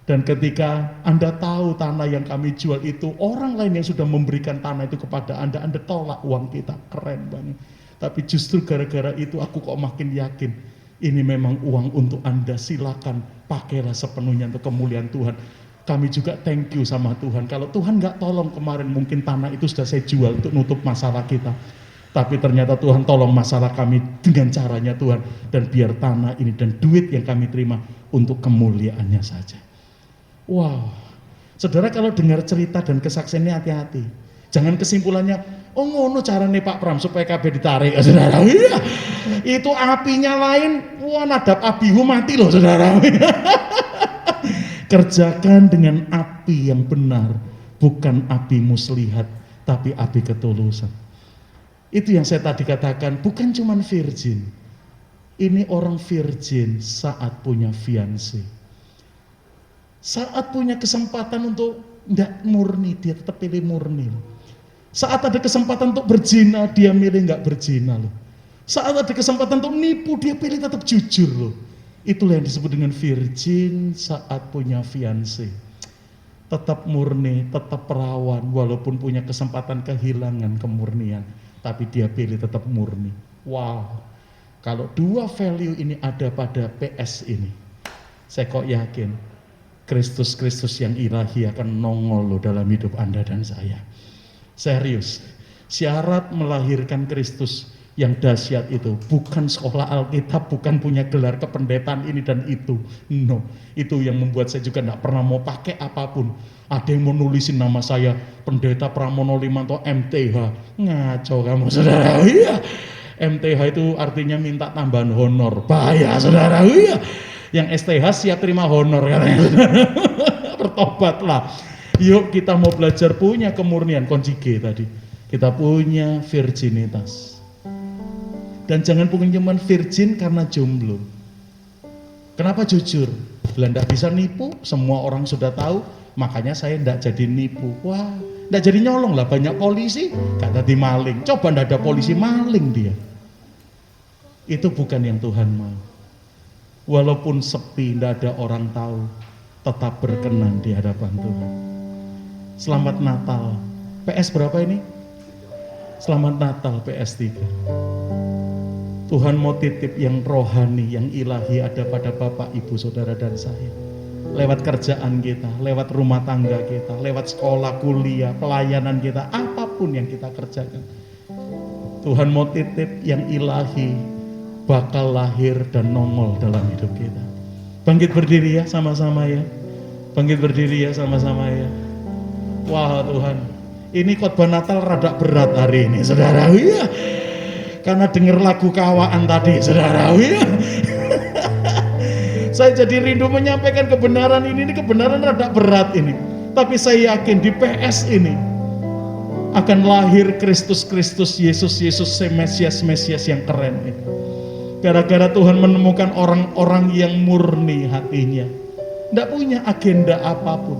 Dan ketika Anda tahu tanah yang kami jual itu orang lain yang sudah memberikan tanah itu kepada Anda tolak uang kita. Keren banget. Tapi justru gara-gara itu aku kok makin yakin ini memang uang untuk Anda, silakan pakailah sepenuhnya untuk kemuliaan Tuhan. Kami juga thank you sama Tuhan. Kalau Tuhan nggak tolong kemarin mungkin tanah itu sudah saya jual untuk nutup masalah kita. Tapi ternyata Tuhan tolong masalah kami dengan caranya Tuhan. Dan biar tanah ini dan duit yang kami terima untuk kemuliaannya saja. Wow. Saudara kalau dengar cerita dan kesaksian ini hati-hati. Jangan kesimpulannya, oh ngono caranya Pak Pram supaya KB ditarik, saudara. Iya, itu apinya lain, wah Nadab Abihu mati loh, saudara. Kerjakan dengan api yang benar, bukan api muslihat, tapi api ketulusan. Itu yang saya tadi katakan, bukan cuma virgin. Ini orang virgin saat punya fiancé. Saat punya kesempatan untuk tidak murni, dia tetap pilih murni. Saat ada kesempatan untuk berzina, dia milih nggak berzina loh. Saat ada kesempatan untuk nipu, dia pilih tetap jujur loh. Itulah yang disebut dengan virgin saat punya fiancé. Tetap murni, tetap perawan, walaupun punya kesempatan kehilangan kemurnian, tapi dia pilih tetap murni. Wow, kalau dua value ini ada pada PS ini, saya kok yakin Kristus yang ilahi akan nongol loh dalam hidup Anda dan saya. Serius, syarat melahirkan Kristus yang dahsyat itu bukan sekolah Alkitab, bukan punya gelar kependetaan ini dan itu. No, itu yang membuat saya juga tidak pernah mau pakai apapun. Ada yang mau nulisin nama saya Pendeta Pramono Limanto MTH. Ngaco kamu, saudara. Iya, MTH itu artinya minta tambahan honor. Bahaya, saudara. Iya, yang STH siap terima honor katanya. Bertobatlah. Yuk kita mau belajar punya kemurnian, kunci G tadi. Kita punya virginitas. Dan jangan punya cuman virgin karena jomblo. Kenapa jujur? Tidak bisa nipu, semua orang sudah tahu, makanya saya tidak jadi nipu. Wah, tidak jadi nyolong lah, banyak polisi, gak tadi maling. Coba tidak ada polisi maling dia. Itu bukan yang Tuhan mau. Walaupun sepi, tidak ada orang tahu, tetap berkenan di hadapan Tuhan. Selamat Natal. PS berapa ini? Selamat Natal PS3. Tuhan mau titip yang rohani, yang ilahi ada pada Bapak, Ibu, Saudara dan saya. lewat kerjaan kita, lewat rumah tangga kita, lewat sekolah, kuliah, pelayanan kita, apapun yang kita kerjakan. Tuhan mau titip yang ilahi bakal lahir dan nongol dalam hidup kita. Bangkit berdiri ya sama-sama ya. Bangkit berdiri ya sama-sama ya. Wah Tuhan, ini khotbah Natal rada berat hari ini, saudara ya. Karena dengar lagu kawaan tadi, saudara ya. Saya jadi rindu menyampaikan kebenaran ini kebenaran rada berat ini. Tapi saya yakin di PS ini akan lahir Kristus, Yesus, Mesias yang keren ini. Gara-gara Tuhan menemukan orang-orang yang murni hatinya. Tidak punya agenda apapun.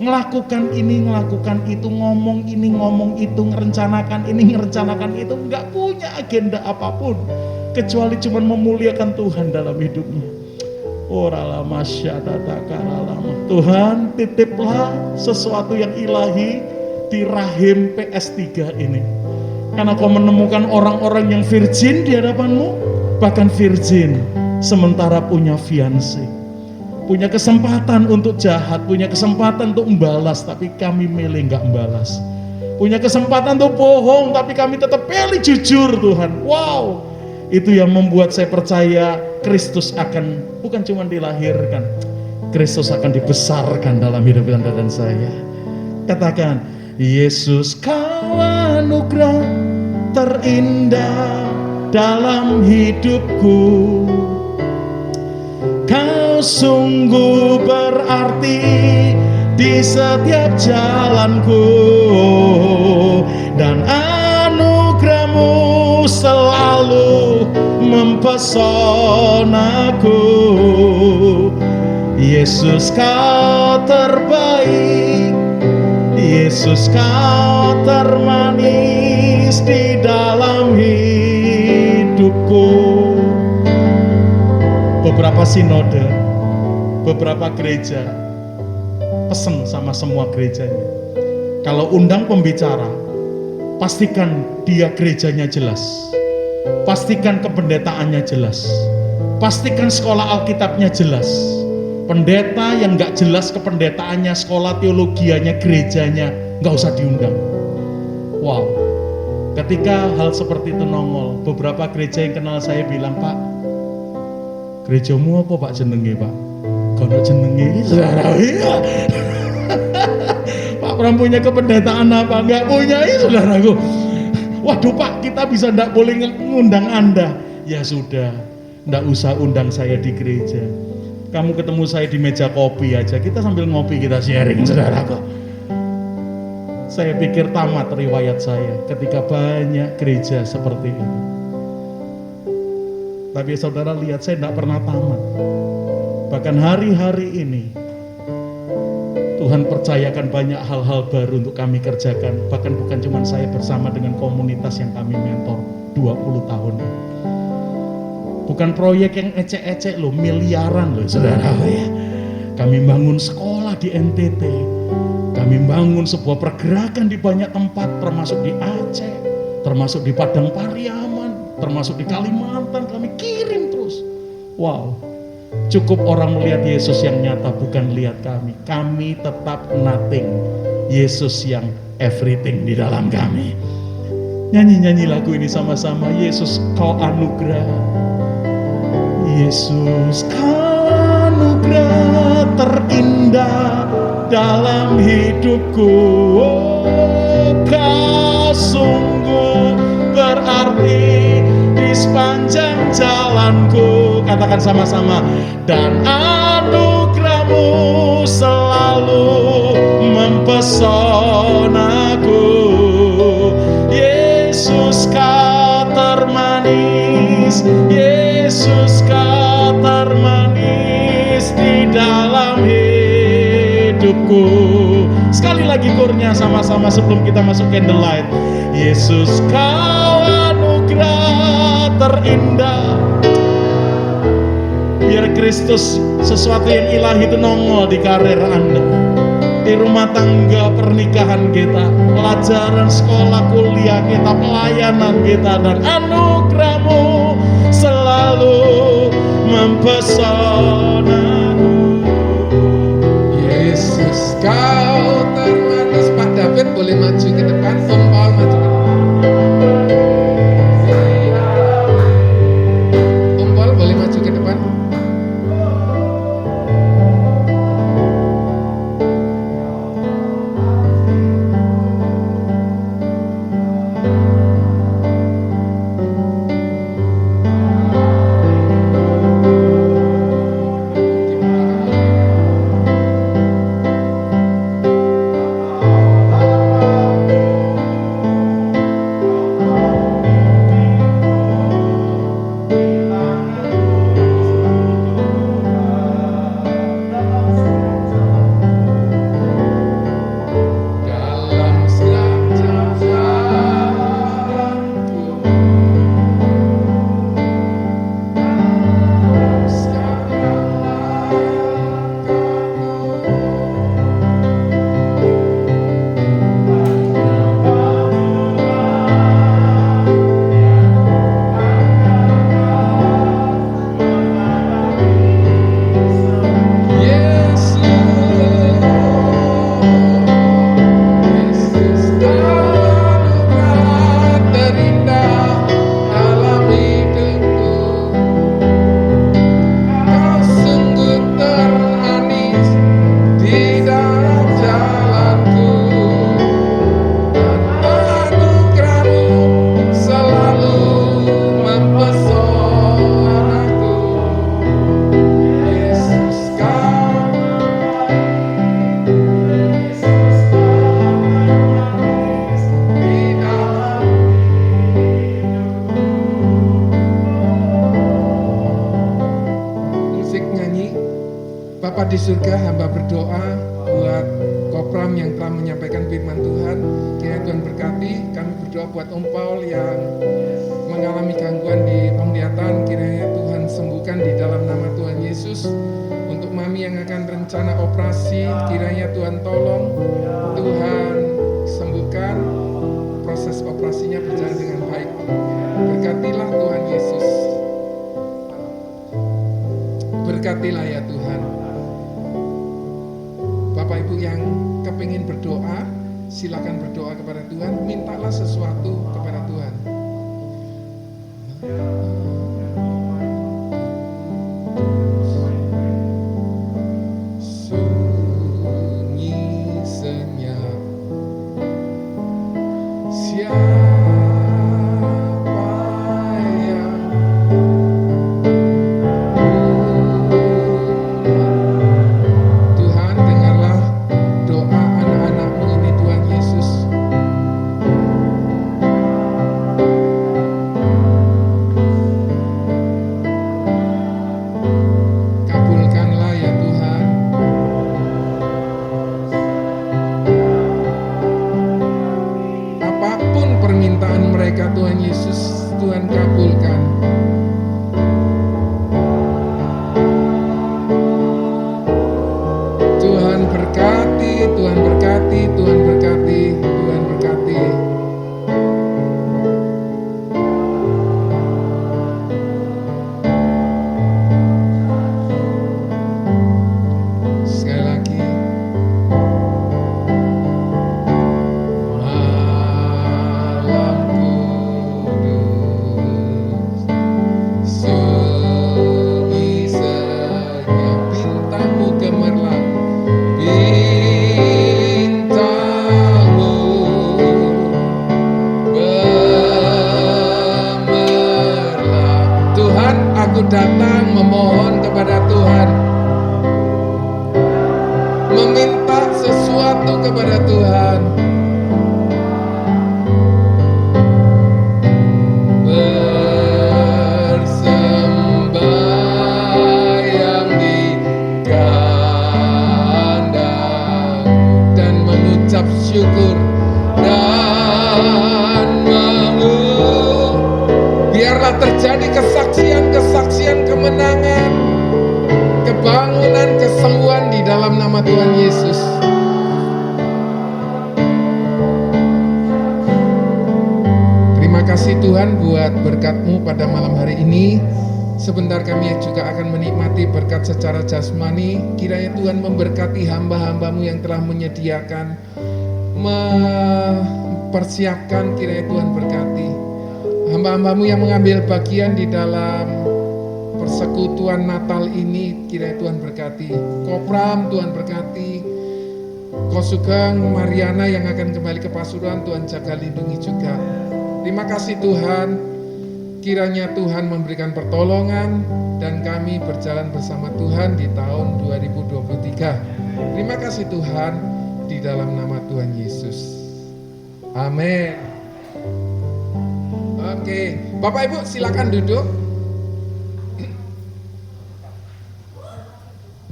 Ngelakukan ini, ngelakukan itu, ngomong ini, ngomong itu, ngerencanakan ini, ngerencanakan itu. Nggak punya agenda apapun. Kecuali cuma memuliakan Tuhan dalam hidupnya. Tuhan titiplah sesuatu yang ilahi di rahim PS3 ini. Karena kau menemukan orang-orang yang virgin di hadapanmu, bahkan virgin sementara punya fiancé, punya kesempatan untuk jahat, punya kesempatan untuk membalas, tapi kami milih nggak membalas. Punya kesempatan untuk bohong, tapi kami tetap pilih jujur Tuhan. Wow, itu yang membuat saya percaya Kristus akan bukan cuma dilahirkan, Kristus akan dibesarkan dalam hidup Anda dan saya. Katakan, Yesus kau anugerah terindah dalam hidupku. Kau sungguh berarti di setiap jalanku, dan anugerahmu selalu mempesonaku. Yesus kau terbaik, Yesus kau termanis di dalam hidupku. Beberapa sinode, beberapa gereja pesen sama semua gerejanya, kalau undang pembicara, pastikan dia gerejanya jelas, pastikan kependetaannya jelas, pastikan sekolah Alkitabnya jelas. Pendeta yang gak jelas kependetaannya, sekolah teologianya, gerejanya, gak usah diundang. Wow, ketika hal seperti itu nongol, beberapa gereja yang kenal saya bilang, Pak, gerejamu apa Pak jenenge Pak? Kono jenenge saudara. Pak Pram punya kependetaan apa? Enggak punya, saudaraku. Waduh Pak, kita bisa enggak boleh ngundang Anda. Ya sudah, enggak usah undang saya di gereja. Kamu ketemu saya di meja kopi aja, kita sambil ngopi, kita sharing, saudaraku. Saya pikir tamat riwayat saya ketika banyak gereja seperti ini. Tapi saudara lihat, saya tidak pernah tamat. Bahkan hari-hari ini Tuhan percayakan banyak hal-hal baru untuk kami kerjakan. Bahkan bukan cuma saya, bersama dengan komunitas yang kami mentor 20 tahun. Bukan proyek yang ecek-ecek loh, miliaran loh saudara ya. Kami bangun sekolah di NTT, kami bangun sebuah pergerakan di banyak tempat, termasuk di Aceh, termasuk di Padang Pariaman, termasuk di Kalimantan, kami kirim terus. Wow, cukup orang melihat Yesus yang nyata, bukan lihat kami. Kami tetap nothing, Yesus yang everything di dalam kami. Nyanyi-nyanyi lagu ini sama-sama. Yesus kau anugerah, Yesus kau anugerah terindah dalam hidupku. Oh, kau sungguh berarti di sepanjang jalanku. Katakan sama-sama. Dan anugerahmu selalu mempesonaku. Yesus kau termanis, Yesus kau termanis di dalam hidupku. Sekali lagi kornya sama-sama sebelum kita masuk candlelight. Yesus kau anugerah terindah. Biar Kristus, sesuatu yang ilahi itu nongol di karir Anda, di rumah tangga, pernikahan kita, pelajaran sekolah, kuliah kita, pelayanan kita, dan anugerahmu selalu mempesonaku. Bapa di surga, hamba berdoa buat Kopram yang telah menyampaikan firman Tuhan. Kiranya Tuhan berkati. Kami berdoa buat Om Paul yang mengalami gangguan di penglihatan. Kiranya Tuhan sembuhkan di dalam nama Tuhan Yesus. Untuk Mami yang akan rencana operasi, kiranya Tuhan tolong, Tuhan sembuhkan, proses operasinya berjalan dengan baik. Berkatilah Tuhan Yesus. Berkatilah ya Tuhan. Bapak Ibu yang kepingin berdoa, silakan berdoa kepada Tuhan. Mintalah sesuatu kepada Tuhan. Sunyi senyap, Tuhan dengarlah doa anak-anak-Mu ini Tuhan Yesus. Kabulkanlah ya Tuhan. Apapun permintaan mereka Tuhan Yesus, Tuhan kabulkan. Tuhan berkati, Tuhan berkati, Tuhan berkati, Tuhan berkati. Sekali lagi. Malam kudus, sunyi senyap, bintangmu gemerlap, bintangmu gemerlap. Tuhan, aku datang memohon kepada Tuhan, meminta sesuatu kepada Tuhan. Bersembahyang di kandang dan mengucap syukur dan biarlah terjadi kesaksian-kesaksian kemenangan, kebangunan, kesembuhan di dalam nama Tuhan Yesus. Terima kasih Tuhan buat berkat-Mu pada malam hari ini. Sebentar kami juga akan menikmati berkat secara jasmani. Kiranya Tuhan memberkati hamba-hamba-Mu yang telah menyediakan, mempersiapkan. Kiranya Tuhan berkati hamba-hamba-Mu yang mengambil bagian di dalam persekutuan Natal ini. Kiranya Tuhan berkati Kopram, Tuhan berkati Kosugeng, Mariana yang akan kembali ke Pasuruan. Tuhan jaga lindungi juga. Terima kasih Tuhan. Kiranya Tuhan memberikan pertolongan dan kami berjalan bersama Tuhan di tahun 2023. Terima kasih Tuhan, di dalam nama Tuhan Yesus. Amin. Oke, Bapak Ibu silakan duduk.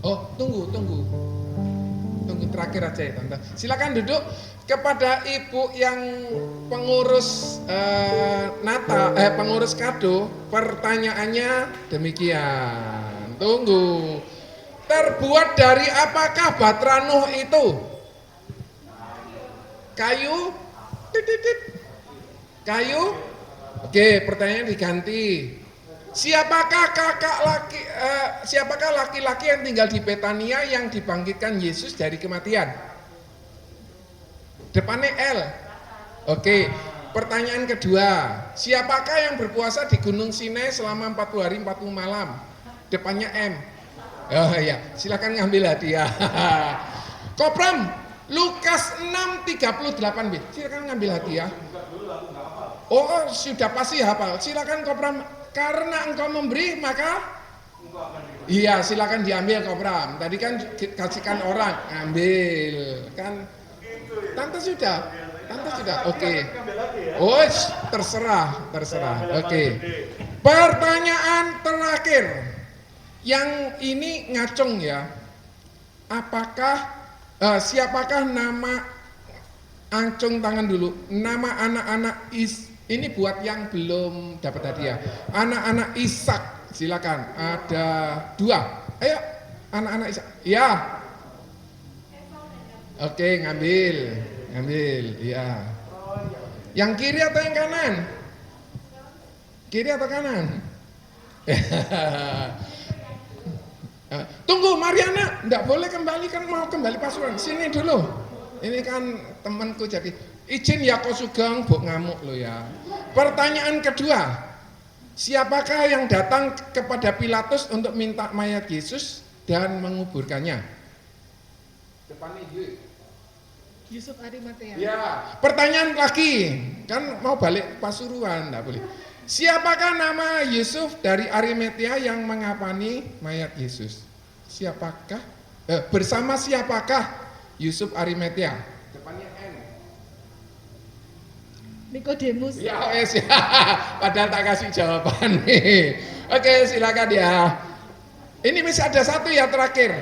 Oh, tunggu terakhir aja ya Tante. Silakan duduk. Kepada Ibu yang pengurus pengurus kado, pertanyaannya demikian. Tunggu. Terbuat dari apakah Batra Nuh itu? Kayu? Kayu? Oke, pertanyaan diganti. Siapakah laki-laki yang tinggal di Betania yang dibangkitkan Yesus dari kematian? Depannya L. Oke, pertanyaan kedua. Siapakah yang berpuasa di Gunung Sinai selama 40 hari 40 malam? Depannya M. Oh iya, silakan ngambil hadiah. Kopram, Lukas 6:38b. Silakan ngambil hadiah. Oh, sudah pasti hafal. Silakan Kopram. Karena engkau memberi, maka iya, silakan diambil Kopram. Tadi kan kasihkan orang, ambil kan. Tante sudah. Oke. Oh, terserah. Oke. Pertanyaan terakhir. Yang ini ngacung ya. siapakah nama, acung tangan dulu, nama anak-anak ini buat yang belum dapat hadiah. Anak-anak Ishak, silakan. Ada 2. Ayo, anak-anak Ishak. Ya. Oke, ngambil. Ya. Yang kiri atau yang kanan? Kiri atau kanan? Tunggu Mariana, enggak boleh kembali, kan mau kembali Pasuruan. Sini dulu. Ini kan temanku, jadi izin ya kau Sugeng, buk ngamuk lo ya. Pertanyaan kedua, siapakah yang datang kepada Pilatus untuk minta mayat Yesus dan menguburkannya? Depan ini Yusuf Arimatea. Ya, pertanyaan lagi, kan mau balik Pasuruan, enggak boleh. Siapakah nama Yusuf dari Arimatea yang mengapani mayat Yesus? Siapakah? Bersama siapakah Yusuf Arimatea? Depannya N. Nikodemus. Ya, ya. Padahal tak kasih jawaban nih. Oke, silakan ya. Ini masih ada 1 ya terakhir.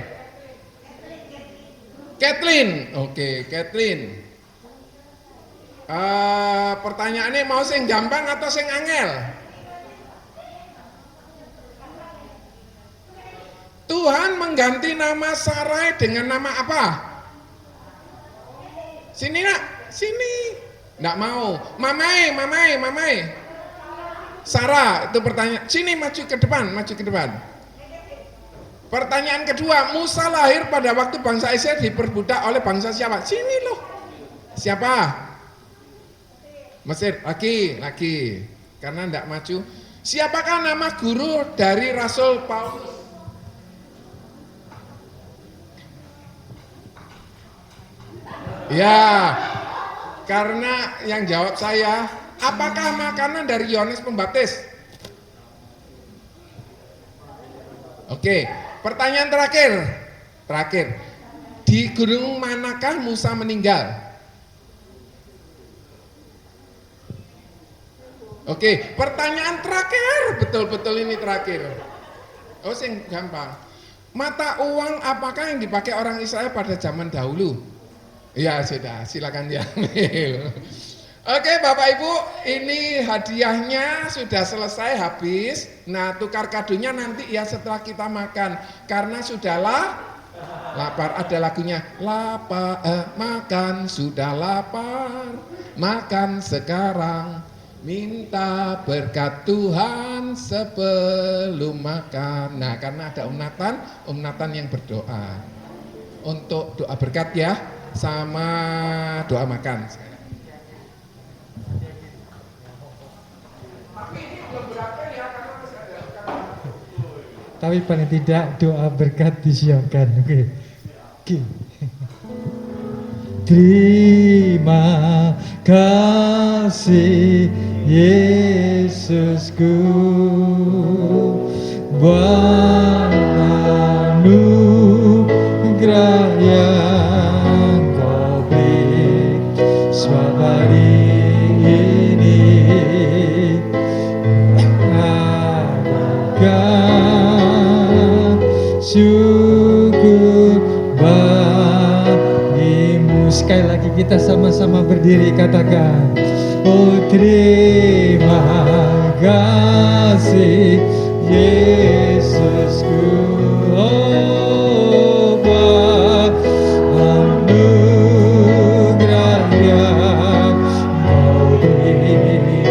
Kathleen. Oke, Kathleen. Pertanyaannya mau sing gampang atau sing angel? Tuhan mengganti nama Sarai dengan nama apa? Sini nak, sini. Nggak mau. Mamai. Sarah, itu pertanyaan. Sini maju ke depan. Pertanyaan kedua, Musa lahir pada waktu bangsa Israel diperbudak oleh bangsa siapa? Sini loh. Siapa? Mesir, laki. Karena enggak maju. Siapakah nama guru dari Rasul Paulus? Ya, karena yang jawab saya, apakah makanan dari Yohanes Pembaptis? Oke, pertanyaan terakhir. Di gunung manakah Musa meninggal? Oke, pertanyaan terakhir, betul-betul ini terakhir. Oh, sing gampang. Mata uang apakah yang dipakai orang Israel pada zaman dahulu? Ya sudah, silakan diambil. Oke, Bapak Ibu, ini hadiahnya sudah selesai habis. Nah, tukar kadonya nanti ya setelah kita makan. Karena sudahlah lapar, ada lagunya. Makan sudah lapar, makan sekarang. Minta berkat Tuhan sebelum makan. Nah, karena ada Om Nathan yang berdoa untuk doa berkat ya, sama doa makan. Tapi paling tidak doa berkat disiapkan. Oke. Terima kasih Yesusku, buat anugerah yang Kau beri sebab hari ini adakan syukur bagimu. Sekali lagi kita sama-sama berdiri katakan, oh terima kasih Yesusku, oh buat anugerah yang Kau beri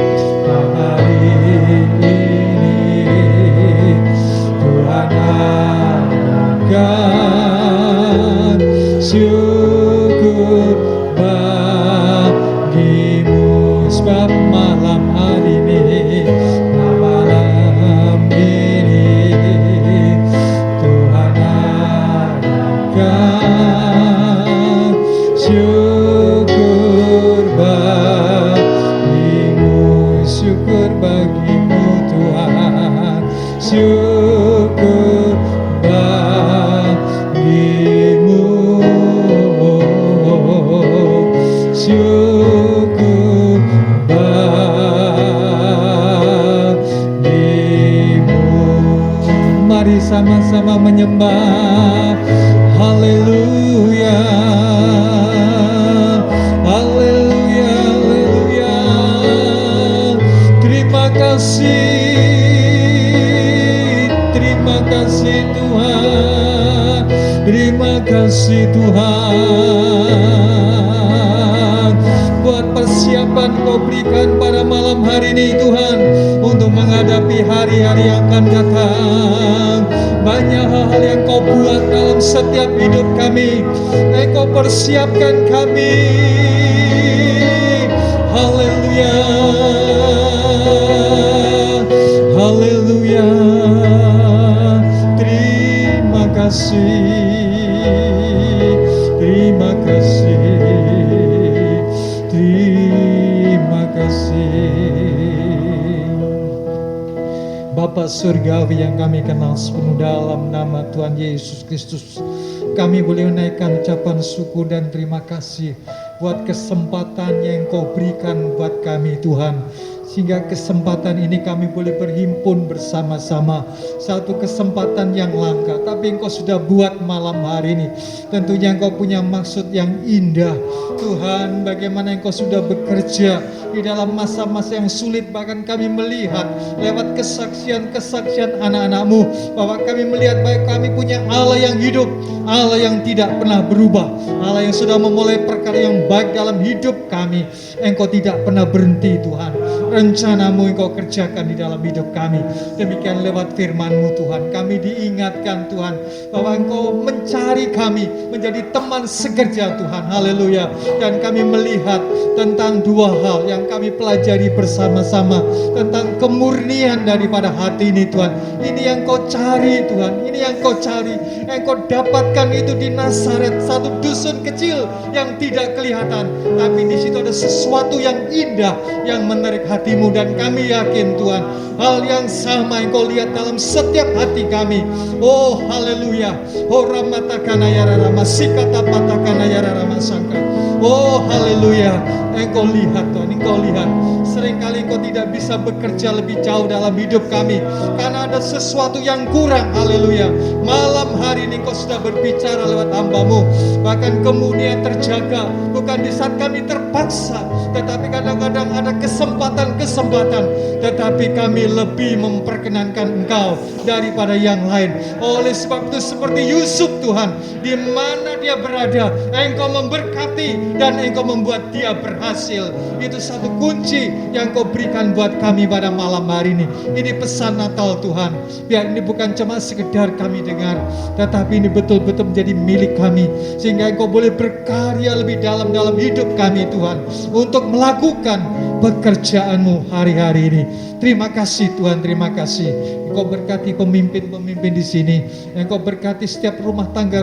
hari ini. Tuhan akan syukur bagimu, sebab malam hari ini, Tuhan akan syukur bagimu, syukur bagimu Tuhan, syukur bagimu, syukur bagimu. Mari sama-sama menyembah. Haleluya. kasih Tuhan, buat persiapan Kau berikan pada malam hari ini Tuhan, untuk menghadapi hari-hari yang akan datang. Banyak hal-hal yang Kau buat dalam setiap hidup kami, Engkau persiapkan kami. Haleluya, haleluya. Terima kasih, terima kasih, terima kasih. Bapa Surgawi yang kami kenal sepenuh dalam nama Tuhan Yesus Kristus, kami boleh menaikkan ucapan syukur dan terima kasih buat kesempatan yang Kau berikan buat kami Tuhan, sehingga kesempatan ini kami boleh berhimpun bersama-sama. Satu kesempatan yang langka, tapi Engkau sudah buat malam hari ini. Tentunya Engkau punya maksud yang indah Tuhan. Bagaimana Engkau sudah bekerja di dalam masa-masa yang sulit. Bahkan kami melihat lewat kesaksian-kesaksian anak-anak-Mu, bahwa kami melihat bahwa kami punya Allah yang hidup, Allah yang tidak pernah berubah, Allah yang sudah memulai perkara yang baik dalam hidup kami. Engkau tidak pernah berhenti Tuhan. Rencana-Mu Engkau kerjakan di dalam hidup kami. Demikian lewat firman-Mu Tuhan, kami diingatkan Tuhan bahwa Engkau mencari kami menjadi teman sekerja Tuhan. Haleluya. Dan kami melihat tentang dua hal yang kami pelajari bersama-sama, tentang kemurnian daripada hati ini Tuhan. Ini yang Kau cari Tuhan, ini yang Kau cari. Engkau dapatkan itu di Nazaret, satu dusun kecil yang tidak kelihatan, tapi di situ ada sesuatu yang indah yang menarik hatimu. Dan kami yakin Tuhan, hal yang sama yang Kau lihat dalam setiap hati kami. Oh haleluya. Oh ramatakana yararama sikata patakana yararama sangka. Oh haleluya. Engkau lihat Tuhan, Engkau lihat. Seringkali Engkau tidak bisa bekerja lebih jauh dalam hidup kami karena ada sesuatu yang kurang. Haleluya. Malam hari ini Engkau sudah berbicara lewat hamba-Mu. Bahkan kemudian terjaga bukan di saat kami terpaksa, tetapi kadang-kadang ada kesempatan-kesempatan, tetapi kami lebih memperkenankan Engkau daripada yang lain. Oleh sebab itu seperti Yusuf Tuhan, di mana dia berada, Engkau memberkati dan Engkau membuat dia berhasil. Itu satu kunci yang Kau berikan buat kami pada malam hari ini. Ini pesan Natal Tuhan. Biar ini bukan cuma sekedar kami dengar, tetapi ini betul-betul menjadi milik kami, sehingga Engkau boleh berkarya lebih dalam hidup kami Tuhan, untuk melakukan pekerjaan-Mu hari-hari ini. Terima kasih Tuhan, terima kasih. Engkau berkati pemimpin-pemimpin di sini. Engkau berkati setiap rumah tangga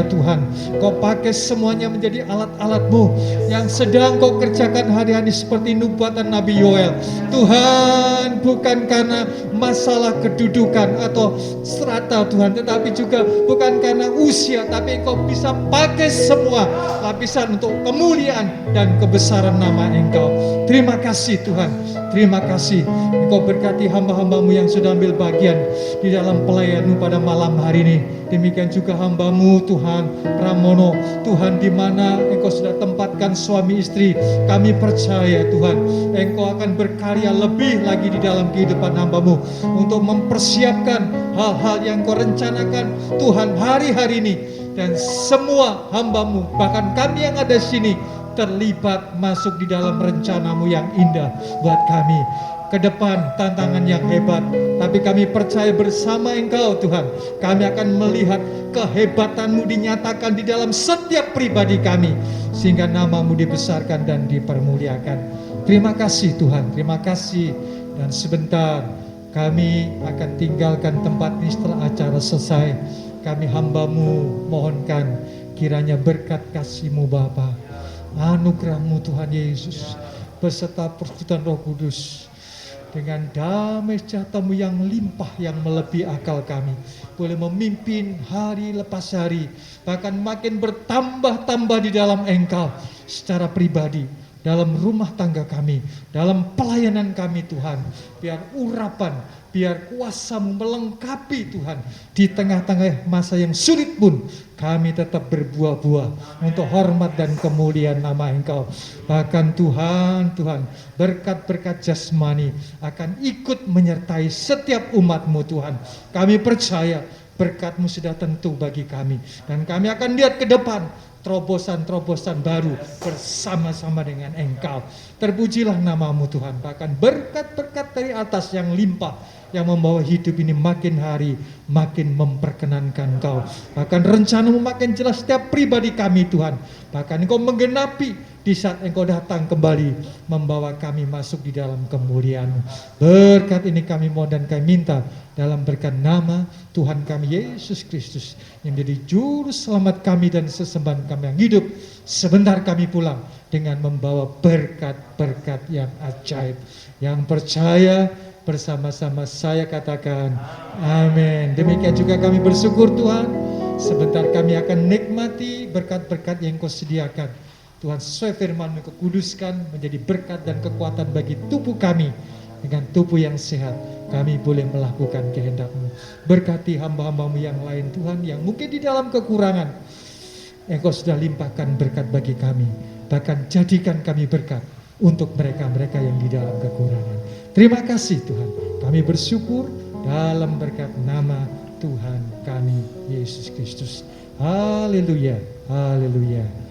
Tuhan. Kau pakai semuanya menjadi alat-alat-Mu yang sedang Kau kerjakan hari-hari, seperti nubuatan Nabi Yoel. Tuhan, bukan karena masalah kedudukan atau strata Tuhan, tetapi juga bukan karena usia, tapi Engkau bisa pakai semua lapisan untuk kemuliaan dan kebesaran nama Engkau. Terima kasih Tuhan, terima kasih. Engkau berkati hamba-hamba-Mu yang sudah ambil bagian di dalam pelayan-Mu pada malam hari ini. Demikian juga hamba-Mu Tuhan Pramono, Tuhan, di mana Engkau sudah tempatkan suami istri. Kami percaya Tuhan, Engkau akan berkarya lebih lagi di dalam kehidupan hamba-Mu, untuk mempersiapkan hal-hal yang Kau rencanakan Tuhan hari-hari ini. Dan semua hamba-Mu, bahkan kami yang ada di sini, terlibat masuk di dalam rencana-Mu yang indah buat kami. Ke depan tantangan yang hebat, tapi kami percaya bersama Engkau Tuhan, kami akan melihat kehebatan-Mu dinyatakan di dalam setiap pribadi kami, sehingga nama-Mu dibesarkan dan dipermuliakan. Terima kasih Tuhan, terima kasih. Dan sebentar kami akan tinggalkan tempat ini setelah acara selesai. Kami hamba-Mu mohonkan kiranya berkat kasih-Mu Bapa, anugerah-Mu Tuhan Yesus, beserta persekutuan Roh Kudus, dengan damai sejahtera-Mu yang limpah, yang melebihi akal kami, boleh memimpin hari lepas hari, bahkan makin bertambah-tambah di dalam Engkau secara pribadi, dalam rumah tangga kami, dalam pelayanan kami Tuhan. Biar urapan, biar kuasa-Mu melengkapi Tuhan. Di tengah-tengah masa yang sulit pun kami tetap berbuah-buah untuk hormat dan kemuliaan nama Engkau. Bahkan Tuhan, berkat-berkat jasmani akan ikut menyertai setiap umat-Mu Tuhan. Kami percaya Berkat-Mu sudah tentu bagi kami. Dan kami akan lihat ke depan terobosan-terobosan baru bersama-sama dengan Engkau. Terpujilah nama-Mu Tuhan. Bahkan berkat-berkat dari atas yang limpah, yang membawa hidup ini makin hari makin memperkenankan Engkau. Bahkan rencana-Mu makin jelas setiap pribadi kami Tuhan. Bahkan Engkau menggenapi di saat Engkau datang kembali membawa kami masuk di dalam kemuliaan-Mu. Berkat ini kami mohon dan kami minta dalam berkat nama Tuhan kami Yesus Kristus yang menjadi juru selamat kami dan sesembahan kami yang hidup. Sebentar kami pulang dengan membawa berkat-berkat yang ajaib. Yang percaya bersama-sama saya katakan amin. Demikian juga kami bersyukur Tuhan, sebentar kami akan nikmati berkat-berkat yang Kau sediakan. Tuhan, sesuai firman-Mu Kau kuduskan menjadi berkat dan kekuatan bagi tubuh kami. Dengan tubuh yang sehat kami boleh melakukan kehendak-Mu. Berkati hamba-hamba-Mu yang lain Tuhan, yang mungkin di dalam kekurangan Engkau sudah limpahkan berkat bagi kami. Bahkan jadikan kami berkat untuk mereka-mereka yang di dalam kekurangan. Terima kasih Tuhan, kami bersyukur dalam berkat nama Tuhan kami Yesus Kristus. Haleluya, haleluya.